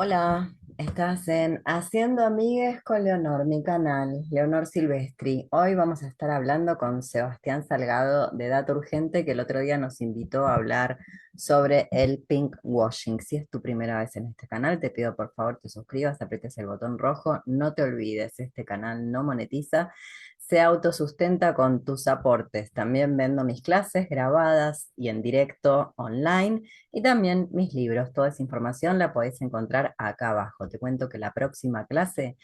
Hola, estás en Haciendo Amigues con Leonor, mi canal, Leonor Silvestri. Hoy vamos a estar hablando con Sebastián Salgado de Data Urgente, que el otro día nos invitó a hablar sobre el pink washing. Si es tu primera vez en este canal, te pido por favor te suscribas, aprietes el botón rojo. No te olvides, este canal no monetiza, se autosustenta con tus aportes. También vendo mis clases grabadas y en directo online y también mis libros. Toda esa información la podéis encontrar acá abajo. Te cuento que la próxima clase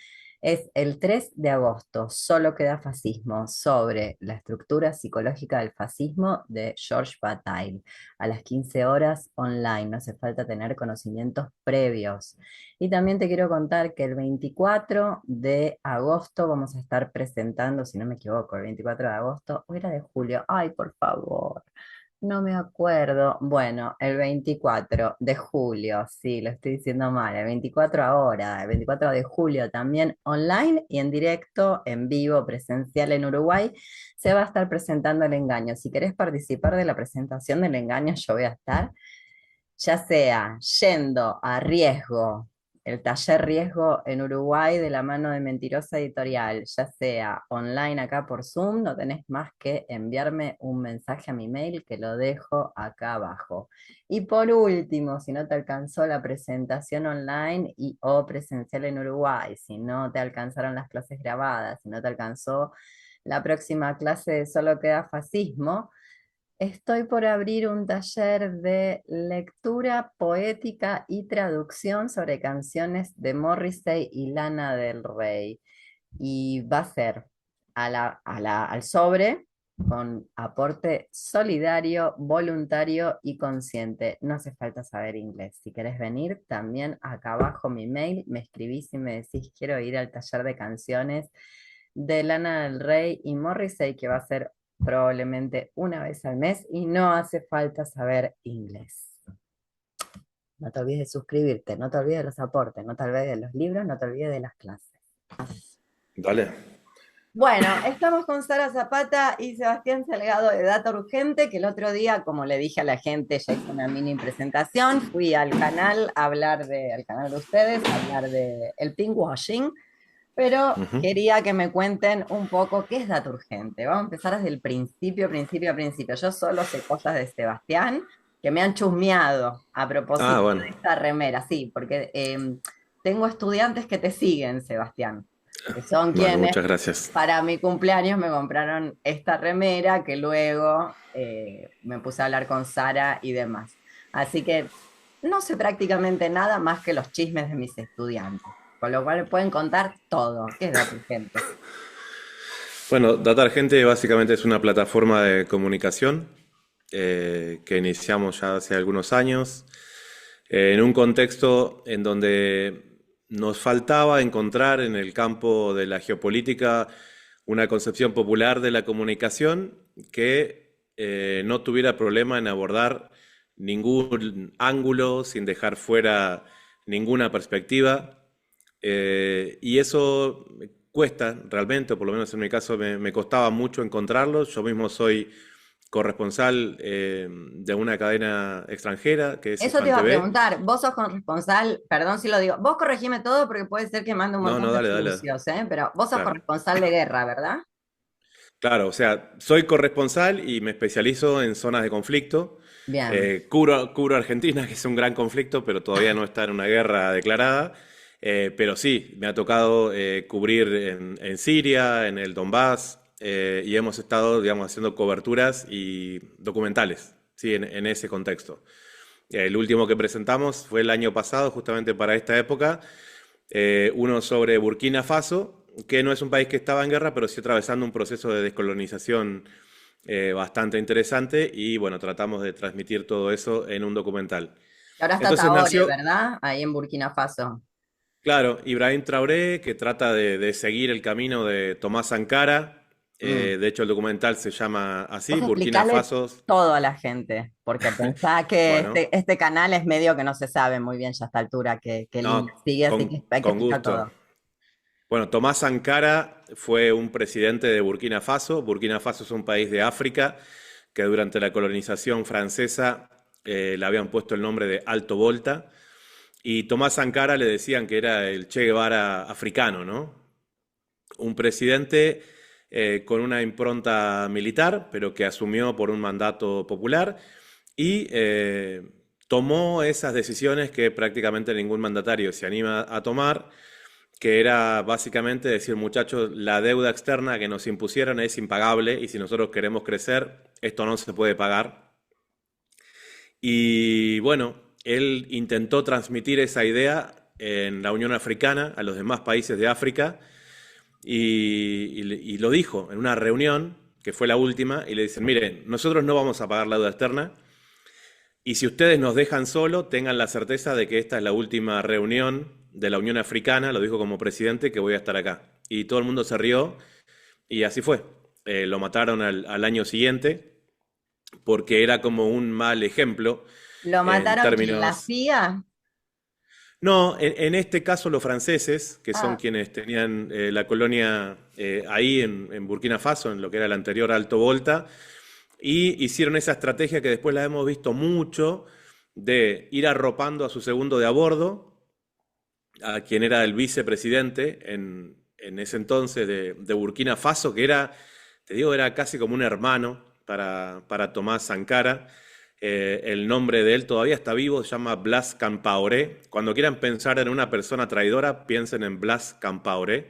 es el 3 de agosto, Solo queda fascismo, sobre la estructura psicológica del fascismo de Georges Bataille, a las 15 horas online. No hace falta tener conocimientos previos. Y también te quiero contar que el 24 de agosto vamos a estar presentando, si no me equivoco, el 24 de agosto, o era de julio, ay, por favor. No me acuerdo. Bueno, el 24 de julio, sí, lo estoy diciendo mal. El 24 ahora, el 24 de julio también online y en directo, en vivo, presencial en Uruguay, se va a estar presentando el engaño. Si querés participar de la presentación del engaño, yo voy a estar ya sea yendo a Riesgo, el taller Riesgo en Uruguay de la mano de Mentirosa Editorial, ya sea online acá por Zoom, no tenés más que enviarme un mensaje a mi mail que lo dejo acá abajo. Y por último, si no te alcanzó la presentación online y o presencial en Uruguay, si no te alcanzaron las clases grabadas, si no te alcanzó la próxima clase de Solo queda fascismo, estoy por abrir un taller de lectura poética y traducción sobre canciones de Morrissey y Lana del Rey. Y va a ser al sobre con aporte solidario, voluntario y consciente. No hace falta saber inglés. Si querés venir, también acá abajo mi mail, me escribís y me decís quiero ir al taller de canciones de Lana del Rey y Morrissey, que va a ser probablemente una vez al mes y no hace falta saber inglés. No te olvides de suscribirte, no te olvides de los aportes, no te olvides de los libros, no te olvides de las clases. Dale. Bueno, estamos con Sara Zapata y Sebastián Salgado de Data Urgente, que el otro día, como le dije a la gente, ya hice una mini presentación, fui al canal a hablar al canal de ustedes, a hablar de el pinkwashing, pero Ujú. quería que me cuenten un poco qué es Data Urgente. Vamos a empezar desde el principio, principio, principio. Yo solo sé cosas de Sebastián que me han chusmeado a Ah, propósito bueno. de esta remera, sí, porque tengo estudiantes que te siguen, Sebastián, que son Bueno, quienes muchas gracias. para mi cumpleaños me compraron esta remera que luego me puse a hablar con Sara y demás. Así que no sé prácticamente nada más que los chismes de mis estudiantes, con lo cual me pueden contar todo. ¿Qué es Data Urgente? Bueno, Data Argente básicamente es una plataforma de comunicación que iniciamos ya hace algunos años, en un contexto en donde nos faltaba encontrar en el campo de la geopolítica una concepción popular de la comunicación que no tuviera problema en abordar ningún ángulo sin dejar fuera ninguna perspectiva. Y eso cuesta realmente, o por lo menos en mi caso me costaba mucho encontrarlo. Yo mismo soy corresponsal de una cadena extranjera que es Eso te Hispan iba a TV. preguntar. Vos sos corresponsal, perdón si lo digo, vos corregime todo porque puede ser que mande un No, montón no, de dale, dale. sucios, ¿eh? Pero vos sos Claro. corresponsal de guerra, ¿verdad? Claro, o sea, soy corresponsal y me especializo en zonas de conflicto. Bien. Cubro Argentina, que es un gran conflicto, pero todavía no está en una guerra declarada. Pero sí, me ha tocado cubrir en Siria, en el Donbass, y hemos estado, digamos, haciendo coberturas y documentales, sí, en ese contexto. El último que presentamos fue el año pasado, justamente para esta época, uno sobre Burkina Faso, que no es un país que estaba en guerra, pero sí atravesando un proceso de descolonización bastante interesante y bueno, tratamos de transmitir todo eso en un documental. Y ahora está Entonces Traoré, nació, ¿verdad? Ahí en Burkina Faso. claro, Ibrahim Traoré, que trata de seguir el camino de Tomás Sankara. Mm. De hecho, el documental se llama Vos así, Burkina explicarle Faso. todo a la gente, porque pensá que Bueno, este canal es medio que no se sabe muy bien ya a esta altura qué línea no, sigue, así que hay que con explicar gusto. todo. Bueno, Tomás Sankara fue un presidente de Burkina Faso. Burkina Faso es un país de África que durante la colonización francesa le habían puesto el nombre de Alto Volta. y Tomás Sankara le decían que era el Che Guevara africano, ¿no? Un presidente con una impronta militar, pero que asumió por un mandato popular y tomó esas decisiones que prácticamente ningún mandatario se anima a tomar, que era básicamente decir, muchachos, la deuda externa que nos impusieron es impagable y si nosotros queremos crecer, esto no se puede pagar. Y bueno, él intentó transmitir esa idea en la Unión Africana a los demás países de África y lo dijo en una reunión, que fue la última, y le dicen, miren, nosotros no vamos a pagar la deuda externa, y si ustedes nos dejan solo, tengan la certeza de que esta es la última reunión de la Unión Africana, lo dijo como presidente, que voy a estar acá. Y todo el mundo se rió, y así fue. Lo mataron al año siguiente, porque era como un mal ejemplo ¿Lo en mataron quién? ¿La términos. CIA? No, en este caso los franceses, que son Ah, quienes tenían la colonia ahí en Burkina Faso, en lo que era el anterior Alto Volta, y hicieron esa estrategia que después la hemos visto mucho, de ir arropando a su segundo de a bordo, a quien era el vicepresidente en ese entonces de Burkina Faso, que era, te digo, era casi como un hermano para Tomás Sankara. El nombre de él todavía está vivo, se llama Blas Campaoré. Cuando quieran pensar en una persona traidora, piensen en Blas Campaoré,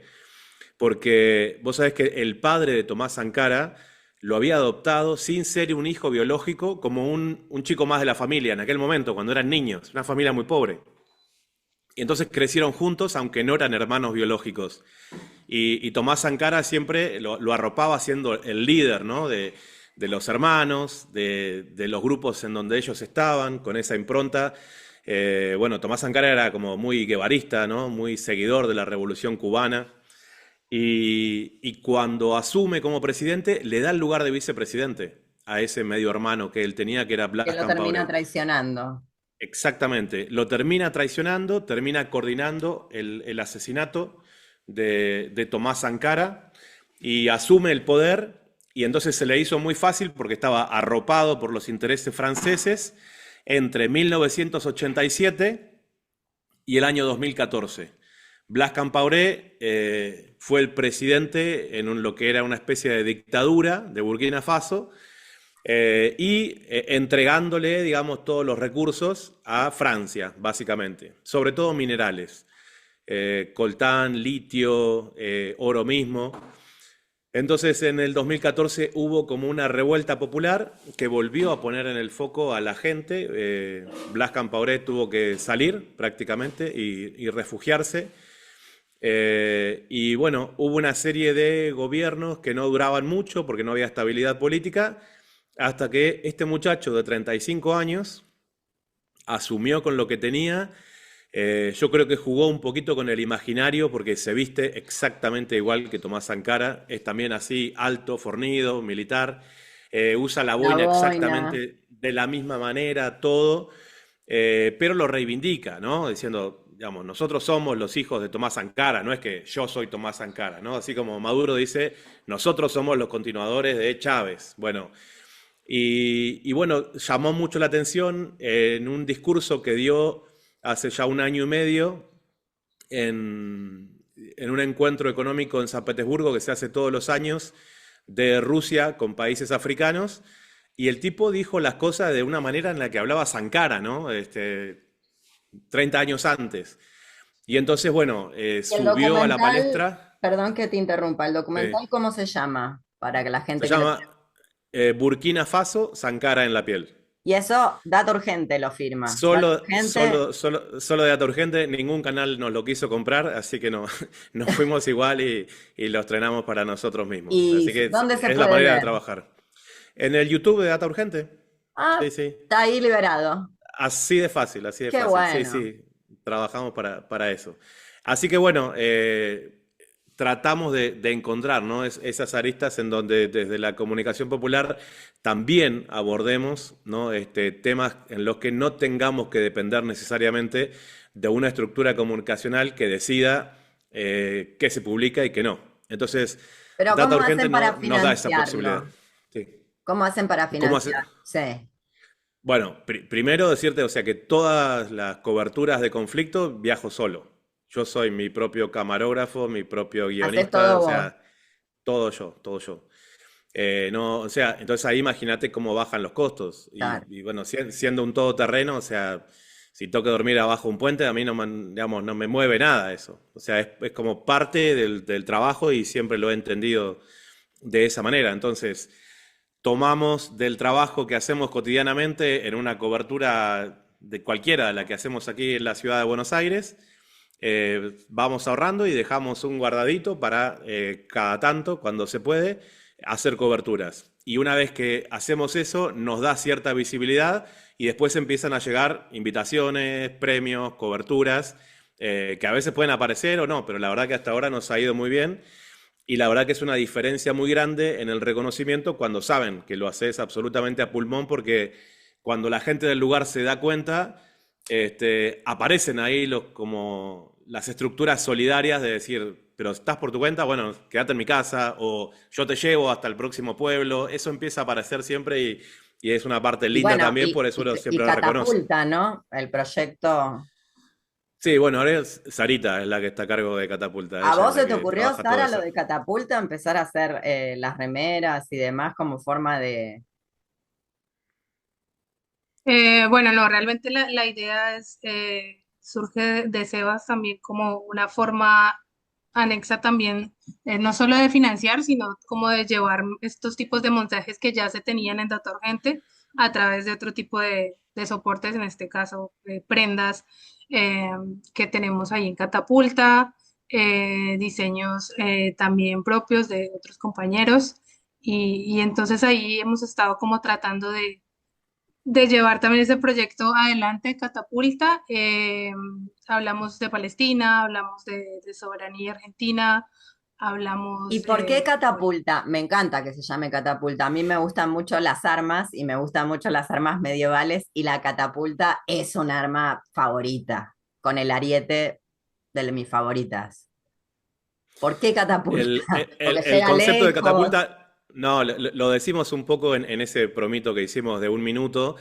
porque vos sabés que el padre de Tomás Sankara lo había adoptado sin ser un hijo biológico, como un chico más de la familia en aquel momento, cuando eran niños, una familia muy pobre. Y entonces crecieron juntos, aunque no eran hermanos biológicos. Y Tomás Sankara siempre lo arropaba siendo el líder, ¿no? De los hermanos, de los grupos en donde ellos estaban, con esa impronta. Bueno, Tomás Sankara era como muy guevarista, ¿no? Muy seguidor de la Revolución Cubana. Y cuando asume como presidente, le da el lugar de vicepresidente a ese medio hermano que él tenía, que era que Blas lo termina Campaoré. traicionando. Exactamente, lo termina traicionando, termina coordinando el asesinato de Tomás Sankara y asume el poder y entonces se le hizo muy fácil porque estaba arropado por los intereses franceses entre 1987 y el año 2014. Blas Campaoré fue el presidente en lo que era una especie de dictadura de Burkina Faso entregándole, digamos, todos los recursos a Francia, básicamente, sobre todo minerales, coltán, litio, oro mismo. Entonces en el 2014 hubo como una revuelta popular que volvió a poner en el foco a la gente. Blas Campaoré tuvo que salir prácticamente y refugiarse. Y bueno, hubo una serie de gobiernos que no duraban mucho porque no había estabilidad política, hasta que este muchacho de 35 años asumió con lo que tenía. Yo creo que jugó un poquito con el imaginario porque se viste exactamente igual que Tomás Sankara. Es también así, alto, fornido, militar. Usa la La boina boina. exactamente de la misma manera, todo. Pero lo reivindica, ¿no? Diciendo, digamos, nosotros somos los hijos de Tomás Sankara, no es que yo soy Tomás Sankara, ¿no? Así como Maduro dice, nosotros somos los continuadores de Chávez. Bueno, y bueno, llamó mucho la atención en un discurso que dio hace ya un año y medio en un encuentro económico en San Petersburgo que se hace todos los años de Rusia con países africanos. Y el tipo dijo las cosas de una manera en la que hablaba Sankara, ¿no? 30 años antes. Y entonces, bueno, Y el subió a la documental, palestra. perdón que te interrumpa, ¿el eh, documental cómo se llama? Para que la Se gente que lo... llama Burkina Faso, Sankara en la piel. Y eso, Data Urgente lo firma. Data Solo, Urgente. solo, solo, solo de Data Urgente, ningún canal nos lo quiso comprar, así que no, nos fuimos igual y lo estrenamos para nosotros mismos. ¿Y Así que dónde se es la puede manera de ver? trabajar. En el YouTube de Data Urgente. Ah, Sí, sí. está ahí liberado. Así de fácil, así de Qué fácil. Sí, bueno. sí, trabajamos para eso. Así que bueno, tratamos de encontrar, ¿no? Esas aristas en donde desde la comunicación popular también abordemos, ¿no? Temas en los que no tengamos que depender necesariamente de una estructura comunicacional que decida qué se publica y qué no. Entonces, Pero Data ¿cómo Urgente hacen para nos da esa posibilidad. financiarlo? Sí. ¿Cómo hacen para ¿Cómo hace? financiar? Sí. Bueno, primero decirte, o sea, que todas las coberturas de conflicto viajo solo. Yo soy mi propio camarógrafo, mi propio Haces guionista, todo o vos, sea, todo yo, todo yo. No, o sea, entonces ahí imagínate cómo bajan los costos. claro. Y bueno, siendo un todoterreno, o sea, si tengo que dormir abajo un puente, a mí no, digamos, no me mueve nada eso. O sea, es como parte del trabajo y siempre lo he entendido de esa manera. Entonces, tomamos del trabajo que hacemos cotidianamente en una cobertura de cualquiera de la que hacemos aquí en la ciudad de Buenos Aires, vamos ahorrando y dejamos un guardadito para cada tanto, cuando se puede, hacer coberturas. Y una vez que hacemos eso, nos da cierta visibilidad y después empiezan a llegar invitaciones, premios, coberturas, que a veces pueden aparecer o no, pero la verdad que hasta ahora nos ha ido muy bien. Y la verdad que es una diferencia muy grande en el reconocimiento cuando saben que lo haces absolutamente a pulmón, porque cuando la gente del lugar se da cuenta, aparecen ahí como las estructuras solidarias de decir, pero estás por tu cuenta, bueno, quédate en mi casa, o yo te llevo hasta el próximo pueblo. Eso empieza a aparecer siempre y es una parte Y linda bueno, también, por eso y siempre lo reconocen. Catapulta, ¿no? El proyecto. Sí, bueno, ahora es Sarita es la que está a cargo de Catapulta, ¿A ella es vos la se te que ocurrió, trabaja todo Sara, lo eso. de Catapulta, empezar a hacer las remeras y demás como forma de... Bueno, no, realmente la idea surge de Sebas también como una forma anexa también, no solo de financiar, sino como de llevar estos tipos de montajes que ya se tenían en Data Urgente a través de otro tipo de soportes, en este caso, prendas eh, que tenemos ahí en Catapulta, diseños también propios de otros compañeros. Y entonces ahí hemos estado como tratando de llevar también ese proyecto adelante, Catapulta. Hablamos de Palestina, hablamos de soberanía argentina, ¿Y hablamos, por qué bueno, Catapulta? Me encanta que se llame Catapulta. A mí me gustan mucho las armas y me gustan mucho las armas medievales y la catapulta es un arma favorita, con el ariete de mis favoritas. ¿Por qué catapulta? Porque El llega concepto de lejos. catapulta, no, lo decimos un poco en ese promito que hicimos de un minuto,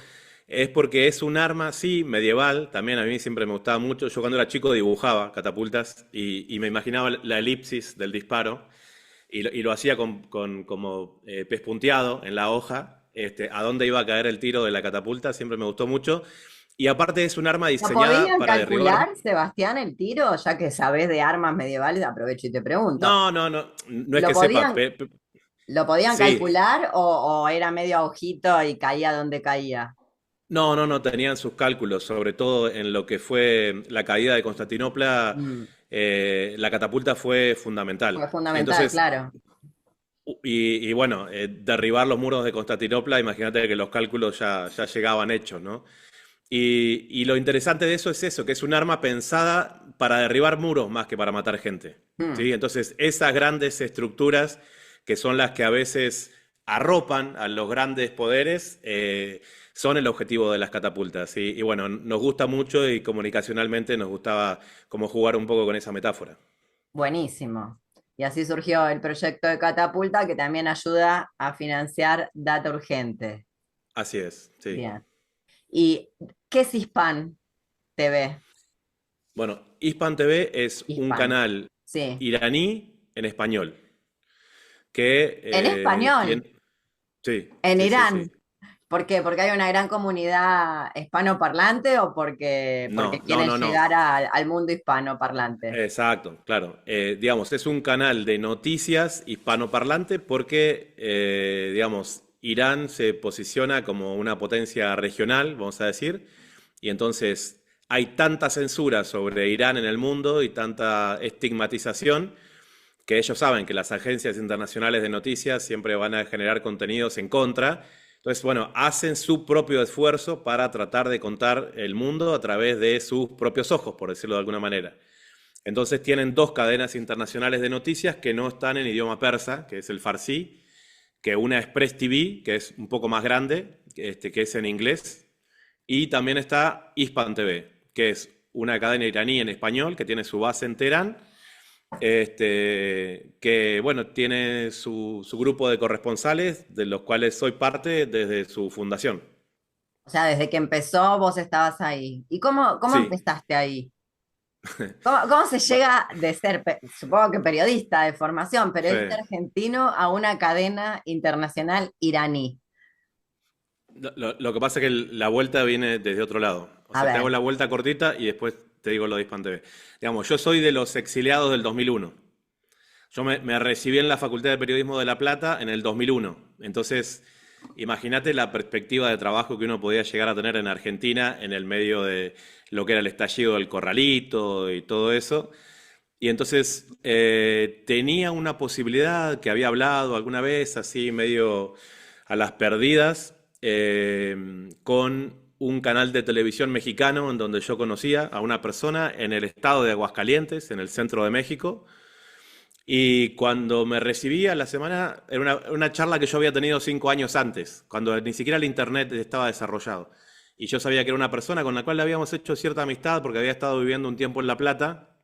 es porque es un arma, sí, medieval, también a mí siempre me gustaba mucho. Yo cuando era chico dibujaba catapultas y me imaginaba la elipsis del disparo y lo hacía como pez punteado en la hoja, a dónde iba a caer el tiro de la catapulta, siempre me gustó mucho. Y aparte es un arma ¿Lo diseñada podían para derribar. calcular, Sebastián, el tiro? Ya que sabés de armas medievales, aprovecho y te pregunto. No, no, no, no es ¿Lo que sepa. podían, lo podían Sí, calcular o era medio a ojito y caía donde caía? no, no, no, tenían sus cálculos, sobre todo en lo que fue la caída de Constantinopla, Mm, la catapulta fue fundamental. fue fundamental, Entonces, claro. y bueno, derribar los muros de Constantinopla, imagínate que los cálculos ya llegaban hechos, ¿no? Y lo interesante de eso es eso, que es un arma pensada para derribar muros más que para matar gente, Mm. ¿sí? Entonces, esas grandes estructuras que son las que a veces arropan a los grandes poderes, son el objetivo de las catapultas. Y bueno, nos gusta mucho y comunicacionalmente nos gustaba como jugar un poco con esa metáfora. Buenísimo. Y así surgió el proyecto de Catapulta que también ayuda a financiar Data Urgente. Así es, sí. Bien. ¿Y qué es Hispan TV? Bueno, Hispan TV es un Hispan. canal Sí. iraní en español, que En español, tiene... Sí, en sí, sí, sí. Irán. ¿Por qué? ¿Porque hay una gran comunidad hispanoparlante o porque No, no, quieren no, no. llegar al mundo hispanoparlante? Exacto, claro. Digamos, es un canal de noticias hispanoparlante porque, digamos, Irán se posiciona como una potencia regional, vamos a decir, y entonces hay tanta censura sobre Irán en el mundo y tanta estigmatización que ellos saben que las agencias internacionales de noticias siempre van a generar contenidos en contra. Entonces, bueno, hacen su propio esfuerzo para tratar de contar el mundo a través de sus propios ojos, por decirlo de alguna manera. Entonces tienen dos cadenas internacionales de noticias que no están en idioma persa, que es el farsi, que una es Press TV, que es un poco más grande, que es en inglés, y también está Hispan TV, que es una cadena iraní en español que tiene su base en Teherán, que bueno, tiene su grupo de corresponsales, de los cuales soy parte desde su fundación. O sea, desde que empezó vos estabas ahí. ¿Y cómo Sí. empezaste ahí? ¿Cómo se Bu- llega de ser, supongo que periodista de formación, sí. periodista argentino, a una cadena internacional iraní? Lo que pasa es que la vuelta viene desde otro lado. O A sea, te hago ver, la vuelta cortita y después te digo lo de Hispan TV. Digamos, yo soy de los exiliados del 2001. Yo me recibí en la Facultad de Periodismo de La Plata en el 2001. Entonces, imagínate la perspectiva de trabajo que uno podía llegar a tener en Argentina en el medio de lo que era el estallido del Corralito y todo eso. Y entonces tenía una posibilidad que había hablado alguna vez, así medio a las perdidas, con un canal de televisión mexicano en donde yo conocía a una persona en el estado de Aguascalientes, en el centro de México. Y cuando me recibí a la semana, era una charla que yo había tenido 5 años antes, cuando ni siquiera el internet estaba desarrollado. Y yo sabía que era una persona con la cual habíamos hecho cierta amistad porque había estado viviendo un tiempo en La Plata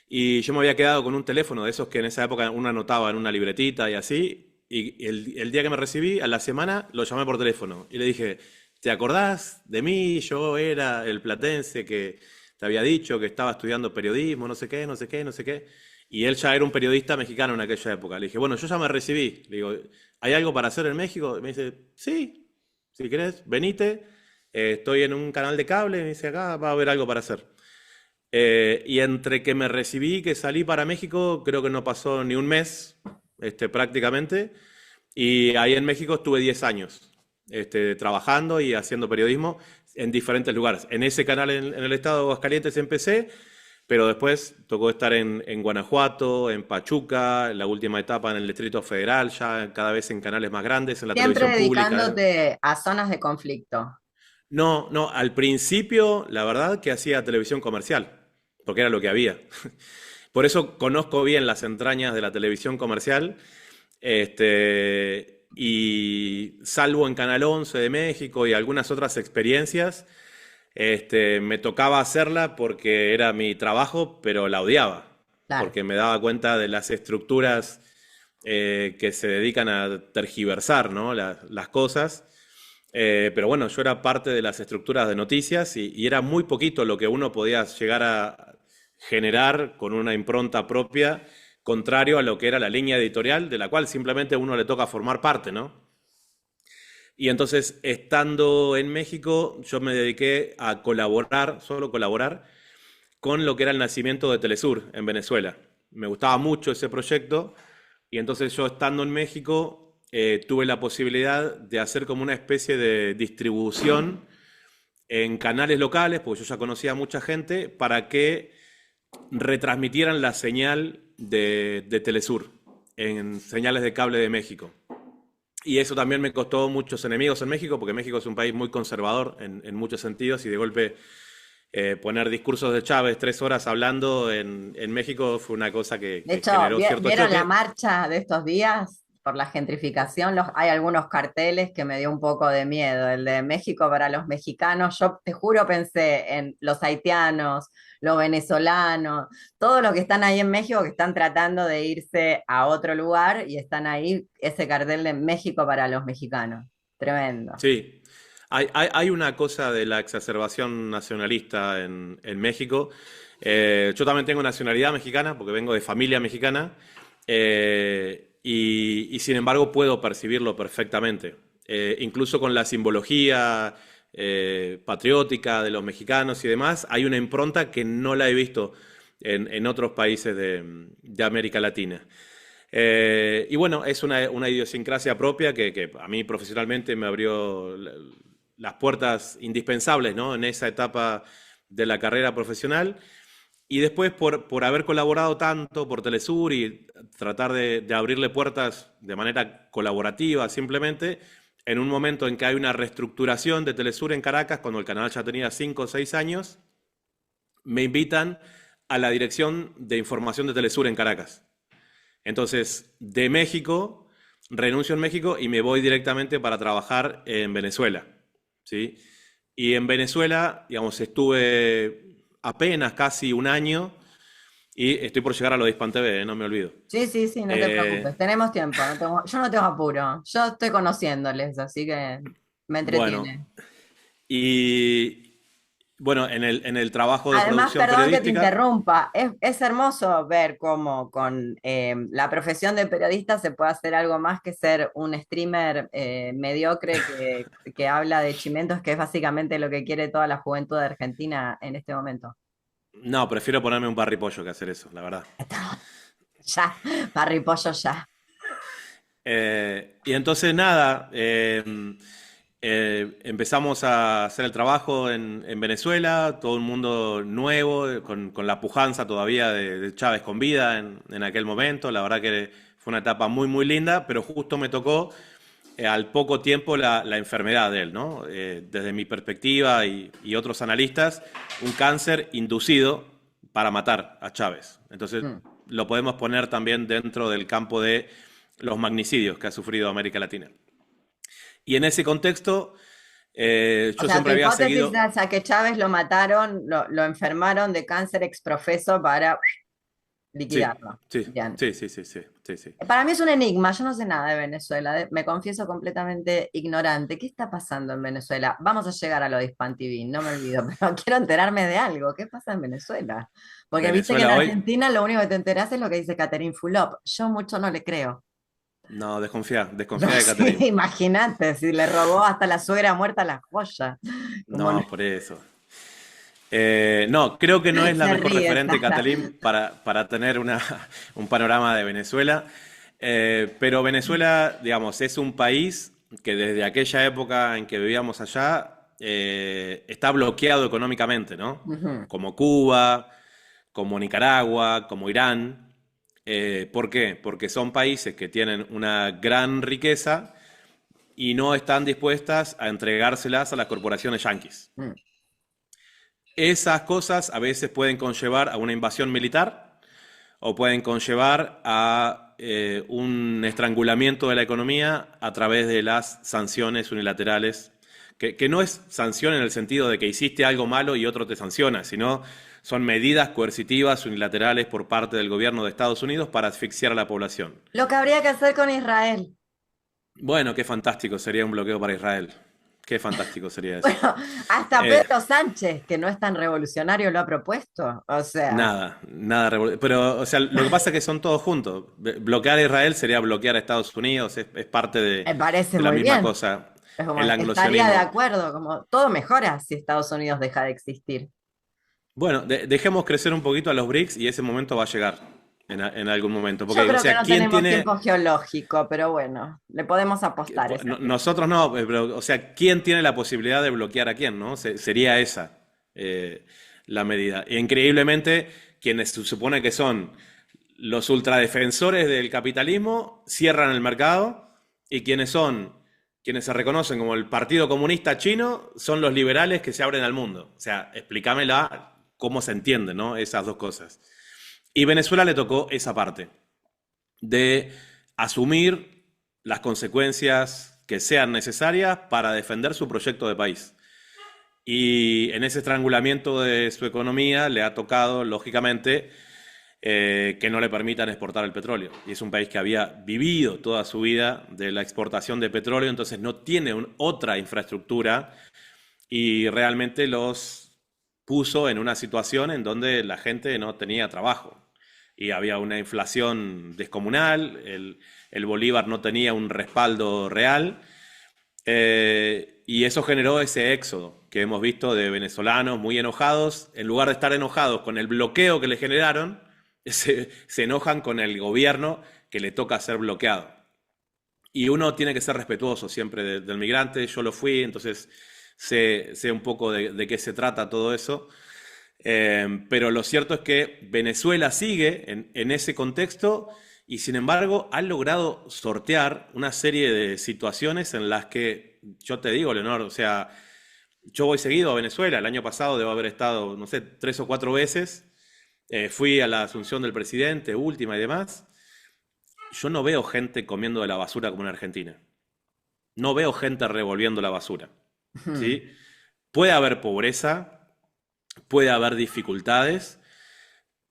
y yo me había quedado con un teléfono de esos que en esa época uno anotaba en una libretita y así. Y el día que me recibí, a la semana, lo llamé por teléfono y le dije, ¿te acordás de mí? Yo era el platense que te había dicho que estaba estudiando periodismo, no sé qué, no sé qué, no sé qué. Y él ya era un periodista mexicano en aquella época. Le dije, bueno, yo ya me recibí. Le digo, ¿hay algo para hacer en México? Y me dice, sí, si querés, venite. Estoy en un canal de cable. Me dice, acá va a haber algo para hacer. Y entre que me recibí y que salí para México, creo que no pasó ni un mes, prácticamente. Y ahí en México estuve 10 años, trabajando y haciendo periodismo en diferentes lugares. En ese canal en el estado de Aguascalientes empecé, pero después tocó estar en Guanajuato, en Pachuca, en la última etapa en el Distrito Federal, ya cada vez en canales más grandes, en la siempre televisión pública. dedicándote a zonas de conflicto. No, no, al principio la verdad que hacía televisión comercial, porque era lo que había. Por eso conozco bien las entrañas de la televisión comercial, y salvo en Canal 11 de México y algunas otras experiencias, me tocaba hacerla porque era mi trabajo, pero la odiaba, Claro. porque me daba cuenta de las estructuras que se dedican a tergiversar, ¿no? Las cosas. Pero bueno, yo era parte de las estructuras de noticias y era muy poquito lo que uno podía llegar a generar con una impronta propia, contrario a lo que era la línea editorial, de la cual simplemente a uno le toca formar parte, ¿no? Y entonces, estando en México, yo me dediqué a colaborar, solo colaborar, con lo que era el nacimiento de Telesur en Venezuela. Me gustaba mucho ese proyecto y entonces yo estando en México tuve la posibilidad de hacer como una especie de distribución en canales locales, porque yo ya conocía a mucha gente, para que retransmitieran la señal de Telesur en señales de cable de México. Y eso también me costó muchos enemigos en México, porque México es un país muy conservador en muchos sentidos y de golpe poner discursos de Chávez 3 horas hablando en México fue una cosa De que hecho, generó cierto ¿vieron la choque. marcha de estos días por la gentrificación? Hay algunos carteles que me dio un poco de miedo. El de México para los mexicanos, yo te juro pensé en los haitianos, los venezolanos, todos los que están ahí en México que están tratando de irse a otro lugar y están ahí, ese cartel de México para los mexicanos. Tremendo. Sí, hay una cosa de la exacerbación nacionalista en México. Yo también tengo nacionalidad mexicana porque vengo de familia mexicana, y sin embargo puedo percibirlo perfectamente. Incluso con la simbología patriótica de los mexicanos y demás, hay una impronta que no la he visto en otros países de América Latina. Y bueno, es una idiosincrasia propia que a mí profesionalmente me abrió las puertas indispensables, ¿no? En esa etapa de la carrera profesional. Y después por haber colaborado tanto por Telesur y tratar de abrirle puertas de manera colaborativa simplemente, en un momento en que hay una reestructuración de Telesur en Caracas, cuando el canal ya tenía 5 o 6 años, me invitan a la dirección de información de Telesur en Caracas. Entonces, de México, renuncio en México y me voy directamente para trabajar en Venezuela, ¿sí? Y en Venezuela, digamos, estuve apenas casi un año y estoy por llegar a lo de Hispan TV, no me olvido. Sí, sí, sí, no te preocupes, Eh, tenemos tiempo, yo no tengo apuro, yo estoy conociéndoles, así que me Bueno, entretiene. y bueno, en el trabajo de Además, producción perdón que te periodística, interrumpa, es hermoso ver cómo con la profesión de periodista se puede hacer algo más que ser un streamer mediocre que habla de chimentos, que es básicamente lo que quiere toda la juventud de Argentina en este momento. no, prefiero ponerme un parripollo que hacer eso, la verdad. Ya, parripollo ya. Y entonces nada, empezamos a hacer el trabajo en Venezuela, todo el mundo nuevo, con la pujanza todavía de Chávez con vida en aquel momento. La verdad que fue una etapa muy, muy linda, pero justo me tocó al poco tiempo la enfermedad de él, ¿no? Desde mi perspectiva y otros analistas, un cáncer inducido para matar a Chávez. Entonces Mm. lo podemos poner también dentro del campo de los magnicidios que ha sufrido América Latina. Y en ese contexto, O yo sea, tu siempre había hipótesis seguido. es a que Chávez lo mataron, lo enfermaron de cáncer exprofeso para Sí, liquidarlo. sí, Bien. sí, sí, sí, sí, sí, sí. Para mí es un enigma, yo no sé nada de Venezuela, me confieso completamente ignorante. ¿Qué está pasando en Venezuela? Vamos a llegar a lo de Hispan TV, no me olvido, pero quiero enterarme de algo. ¿Qué pasa en Venezuela? Porque viste que en Venezuela hoy, Argentina lo único que te enterás es lo que dice Catherine Fulop. Yo mucho no le creo. no, desconfía, No desconfía de sé, Catherine. imagínate, si le robó hasta la suegra muerta la joya. Como no- No, por eso. No, creo que no es la se mejor ríe, referente, Sara. Catalín, para tener un panorama de Venezuela. Pero Venezuela, digamos, es un país que desde aquella época en que vivíamos allá está bloqueado económicamente, ¿no? Ujú. Como Cuba, como Nicaragua, como Irán. ¿Por qué? Porque son países que tienen una gran riqueza y no están dispuestas a entregárselas a las corporaciones yanquis. Mm. Esas cosas a veces pueden conllevar a una invasión militar o pueden conllevar a un estrangulamiento de la economía a través de las sanciones unilaterales, que no es sanción en el sentido de que hiciste algo malo y otro te sanciona, sino son medidas coercitivas unilaterales por parte del gobierno de Estados Unidos para asfixiar a la población. Lo que habría que hacer con Israel. Bueno, qué fantástico sería un bloqueo para Israel. Qué fantástico sería eso. Bueno, hasta Eh, Pedro Sánchez, que no es tan revolucionario, lo ha propuesto. O sea, Nada, nada. Pero, o sea, lo que pasa es que son todos juntos. Bloquear a Israel sería bloquear a Estados Unidos, es parte me parece de la muy misma bien. cosa, Es como, el estaría de anglosionismo. acuerdo, como todo mejora si Estados Unidos deja de existir. Bueno, dejemos crecer un poquito a los BRICS y ese momento va a llegar en algún momento. Yo Porque, o creo que sea, no ¿quién tenemos tiene, tiempo geológico, pero bueno, le podemos apostar ese riesgo. nosotros no, pero, o sea, ¿quién tiene la posibilidad de bloquear a quién, no? Sería esa la medida. E increíblemente, quienes se supone que son los ultradefensores del capitalismo cierran el mercado y quienes se reconocen como el Partido Comunista Chino son los liberales que se abren al mundo. O sea, explícamela cómo se entienden, ¿no? Esas dos cosas. Y Venezuela le tocó esa parte de asumir las consecuencias que sean necesarias para defender su proyecto de país. Y en ese estrangulamiento de su economía le ha tocado, lógicamente, que no le permitan exportar el petróleo. Y es un país que había vivido toda su vida de la exportación de petróleo, entonces no tiene otra infraestructura y realmente los puso en una situación en donde la gente no tenía trabajo. Y había una inflación descomunal, el bolívar no tenía un respaldo real, y eso generó ese éxodo que hemos visto de venezolanos muy enojados. En lugar de estar enojados con el bloqueo que le generaron, se enojan con el gobierno que le toca ser bloqueado. Y uno tiene que ser respetuoso siempre del migrante. Yo lo fui, entonces sé un poco de qué se trata todo eso. Pero lo cierto es que Venezuela sigue en ese contexto y sin embargo ha logrado sortear una serie de situaciones en las que, yo te digo, Leonor, o sea, yo voy seguido a Venezuela. El año pasado debo haber estado, no sé, 3 o 4 veces. Fui a la asunción del presidente, última y demás. Yo no veo gente comiendo de la basura como en Argentina. No veo gente revolviendo la basura. Hmm. ¿Sí? Puede haber pobreza, puede haber dificultades,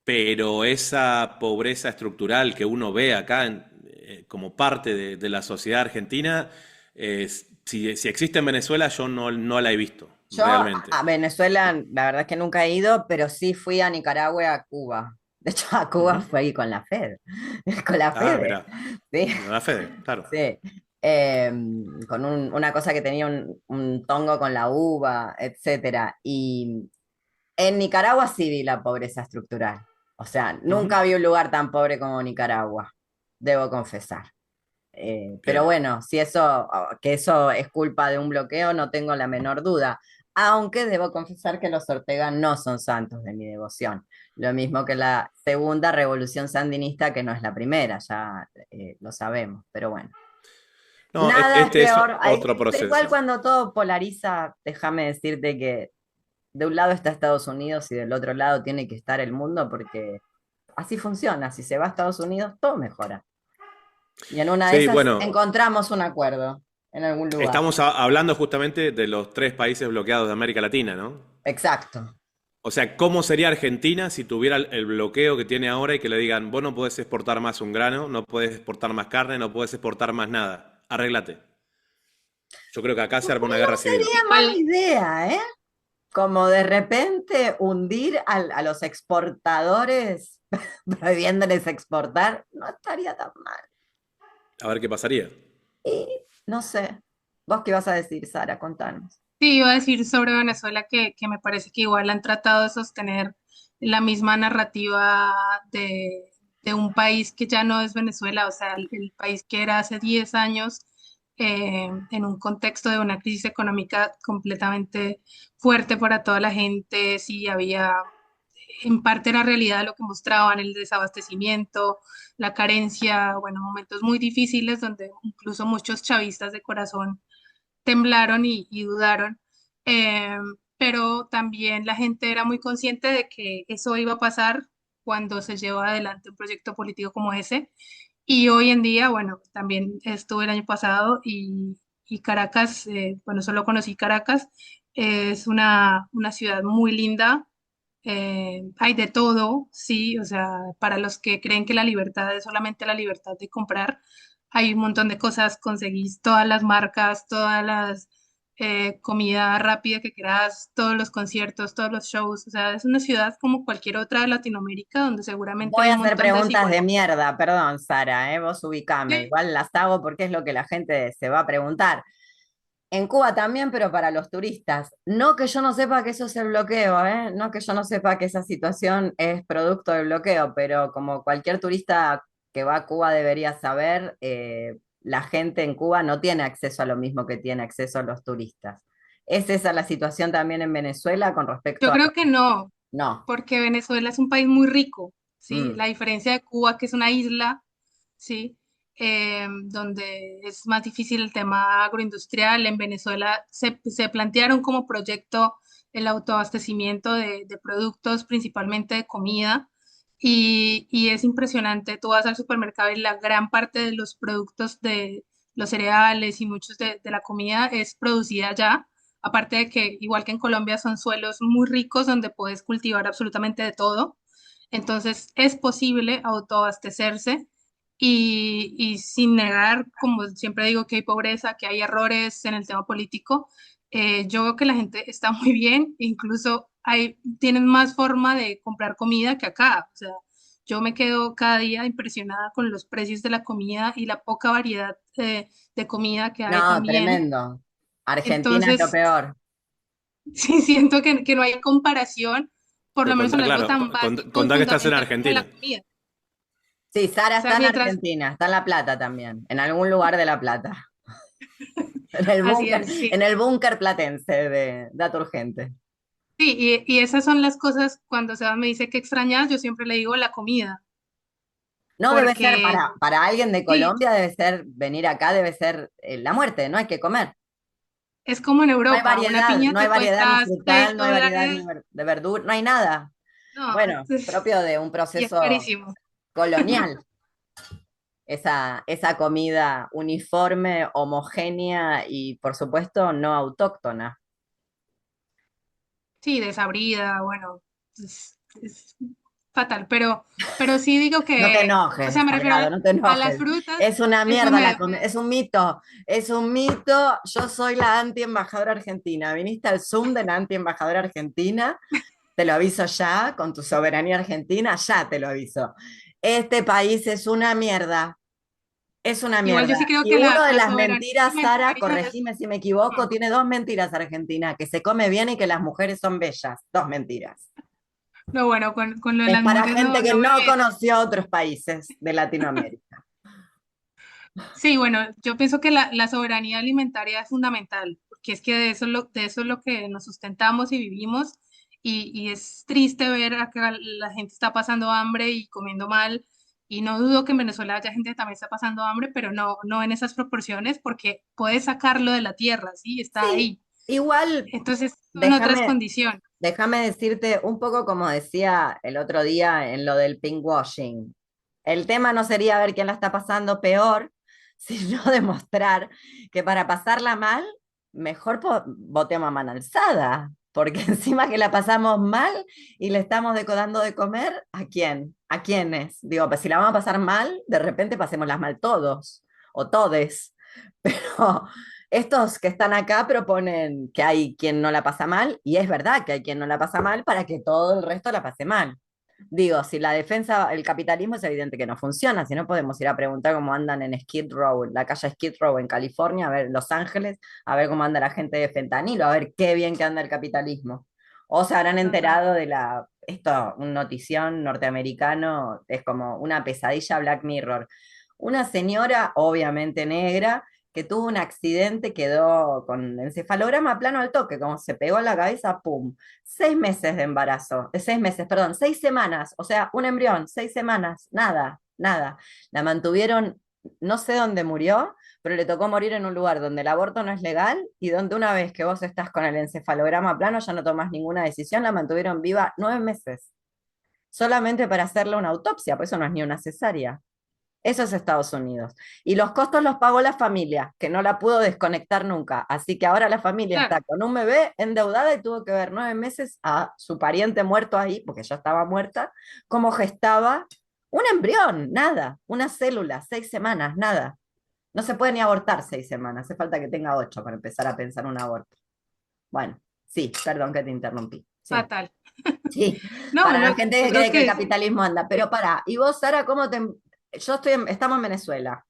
pero esa pobreza estructural que uno ve acá como parte de la sociedad argentina si existe en Venezuela, yo no la he visto, Yo realmente. a Venezuela, la verdad es que nunca he ido, pero sí fui a Nicaragua y a Cuba. De hecho, a Cuba Ujú. fui con la FED, con la Ah, FED, mira, sí, la Fede, claro. sí. Con una cosa que tenía un tongo con la uva, etcétera. Y en Nicaragua sí vi la pobreza estructural. O sea, Ujú. nunca vi un lugar tan pobre como Nicaragua, debo confesar. Pero Bien. bueno, si que eso es culpa de un bloqueo, no tengo la menor duda. Aunque debo confesar que los Ortega no son santos de mi devoción. Lo mismo que la segunda revolución sandinista, que no es la primera, ya lo sabemos. Pero bueno, No, nada es este es peor. otro Pero igual proceso. cuando todo polariza, déjame decirte que de un lado está Estados Unidos y del otro lado tiene que estar el mundo, porque así funciona. Si se va a Estados Unidos, todo mejora. Y en una de Sí, esas bueno, encontramos un acuerdo en algún lugar. estamos hablando justamente de los tres países bloqueados de América Latina, ¿no? Exacto. O sea, ¿cómo sería Argentina si tuviera el bloqueo que tiene ahora y que le digan, vos no podés exportar más un grano, no podés exportar más carne, no podés exportar más nada? Arréglate. Yo creo que acá se arma una No guerra civil. sería mala Igual, idea, ¿eh? Como de repente hundir a los exportadores, prohibiéndoles exportar, no estaría tan mal. A ver qué pasaría. Y no sé. ¿Vos qué vas a decir, Sara? Contanos. sí, iba a decir sobre Venezuela que me parece que igual han tratado de sostener la misma narrativa de un país que ya no es Venezuela, o sea, el país que era hace 10 años, en un contexto de una crisis económica completamente fuerte para toda la gente, sí había, en parte era realidad lo que mostraban, el desabastecimiento, la carencia, bueno, momentos muy difíciles donde incluso muchos chavistas de corazón temblaron y dudaron, eh, pero también la gente era muy consciente de que eso iba a pasar cuando se lleva adelante un proyecto político como ese. Y hoy en día, bueno, también estuve el año pasado y Caracas, bueno, solo conocí Caracas, es una ciudad muy linda, hay de todo, sí, o sea, para los que creen que la libertad es solamente la libertad de comprar, hay un montón de cosas, conseguís todas las marcas, todas las comida rápida que quieras, todos los conciertos, todos los shows, o sea, es una ciudad como cualquier otra de Latinoamérica donde seguramente Voy hay a un hacer montón de preguntas de desigualdad. mierda, perdón, Sara, vos ubicame. Sí, Igual las hago porque es lo que la gente se va a preguntar. En Cuba también, pero para los turistas. No que yo no sepa que eso es el bloqueo, ¿eh? No que yo no sepa que esa situación es producto del bloqueo, pero como cualquier turista que va a Cuba debería saber, la gente en Cuba no tiene acceso a lo mismo que tiene acceso a los turistas. ¿Es esa la situación también en Venezuela con respecto yo a... creo que no, No. porque Venezuela es un país muy rico, ¿sí? Mm. La diferencia de Cuba, que es una isla, ¿sí? Donde es más difícil el tema agroindustrial. En Venezuela se plantearon como proyecto el autoabastecimiento de productos, principalmente de comida, y es impresionante. Tú vas al supermercado y la gran parte de los productos de los cereales y muchos de la comida es producida allá. Aparte de que, igual que en Colombia, son suelos muy ricos donde puedes cultivar absolutamente de todo. Entonces, es posible autoabastecerse y sin negar, como siempre digo, que hay pobreza, que hay errores en el tema político. Yo veo que la gente está muy bien, incluso tienen más forma de comprar comida que acá. O sea, yo me quedo cada día impresionada con los precios de la comida y la poca variedad de comida que hay No, también. tremendo. Argentina es lo Entonces, peor. sí siento que no hay comparación, por lo Pero menos contá, en algo claro, tan básico y contá que estás en fundamental como la Argentina. comida. Sí, Sara O sea, está en mientras, Argentina, está en La Plata también, en algún lugar de La Plata. así es, En sí. el búnker platense de Dato Urgente. Sí, y esas son las cosas, cuando Sebas me dice que extrañas, yo siempre le digo la comida, No debe ser porque para alguien de sí, Colombia, debe ser venir acá, debe ser la muerte, no hay que comer. es como en Europa, una piña No hay te variedad ni cuesta frutal, seis no hay variedad ni dólares, de verdura, no hay nada. no, Bueno, propio de un y es proceso carísimo. colonial, esa comida uniforme, homogénea y por supuesto no autóctona. Sí, desabrida, bueno, es fatal, pero sí digo No te que, o enojes, sea, me refiero Salgado, no te a las enojes. frutas, Es una eso mierda, es un mito, es un mito. Yo soy la anti-embajadora argentina. Viniste al Zoom de la anti-embajadora argentina, te lo aviso ya, con tu soberanía argentina, ya te lo aviso. Este país es una igual yo mierda. sí creo Y que uno de la las soberanía mentiras, Sara, alimentaria es, corregime si me equivoco, mm, tiene dos mentiras Argentina, que se come bien y que las mujeres son bellas. Dos mentiras. no, bueno, con lo de Es las para mujeres gente no, que no me no meto. conoció otros países de Latinoamérica. Sí, bueno, yo pienso que la soberanía alimentaria es fundamental, porque es que de eso es lo que nos sustentamos y vivimos, y es triste ver a que la gente está pasando hambre y comiendo mal, y no dudo que en Venezuela haya gente que también está pasando hambre, pero no en esas proporciones, porque puedes sacarlo de la tierra, ¿sí? Está Sí, ahí. igual Entonces, son otras déjame, condiciones. déjame decirte un poco como decía el otro día en lo del pinkwashing. El tema no sería ver quién la está pasando peor, sino demostrar que para pasarla mal, mejor votemos a mano alzada, porque encima que la pasamos mal y le estamos decodando de comer, ¿a quién? ¿A quiénes? Digo, pues si la vamos a pasar mal, de repente pasémoslas mal todos o todes. Pero estos que están acá proponen que hay quien no la pasa mal, y es verdad que hay quien no la pasa mal para que todo el resto la pase mal. Digo, si la defensa, el capitalismo es evidente que no funciona, si no podemos ir a preguntar cómo andan en Skid Row, la calle Skid Row en California, a ver Los Ángeles, a ver cómo anda la gente de fentanilo, a ver qué bien que anda el capitalismo. O se habrán Total. enterado de esto, un notición norteamericano, es como una pesadilla Black Mirror. Una señora, obviamente negra, que tuvo un accidente, quedó con encefalograma plano al toque, como se pegó en la cabeza, ¡pum! 6 meses de embarazo, 6 meses, perdón, 6 semanas, o sea, un embrión, 6 semanas, nada, nada. La mantuvieron, no sé dónde murió, pero le tocó morir en un lugar donde el aborto no es legal y donde una vez que vos estás con el encefalograma plano ya no tomás ninguna decisión, la mantuvieron viva 9 meses, solamente para hacerle una autopsia, por eso no es ni una cesárea. Eso es Estados Unidos. Y los costos los pagó la familia, que no la pudo desconectar nunca. Así que ahora la familia Claro. está con un bebé endeudada y tuvo que ver 9 meses a su pariente muerto ahí, porque ya estaba muerta, cómo gestaba un embrión, nada, una célula, 6 semanas, nada. No se puede ni abortar 6 semanas, hace falta que tenga 8 para empezar a pensar un aborto. Bueno, sí, perdón que te interrumpí. Sí, Fatal. sí, No, para la gente que otros cree que el que capitalismo anda. Pero para, ¿y vos, Sara, cómo te... Yo estamos en Venezuela.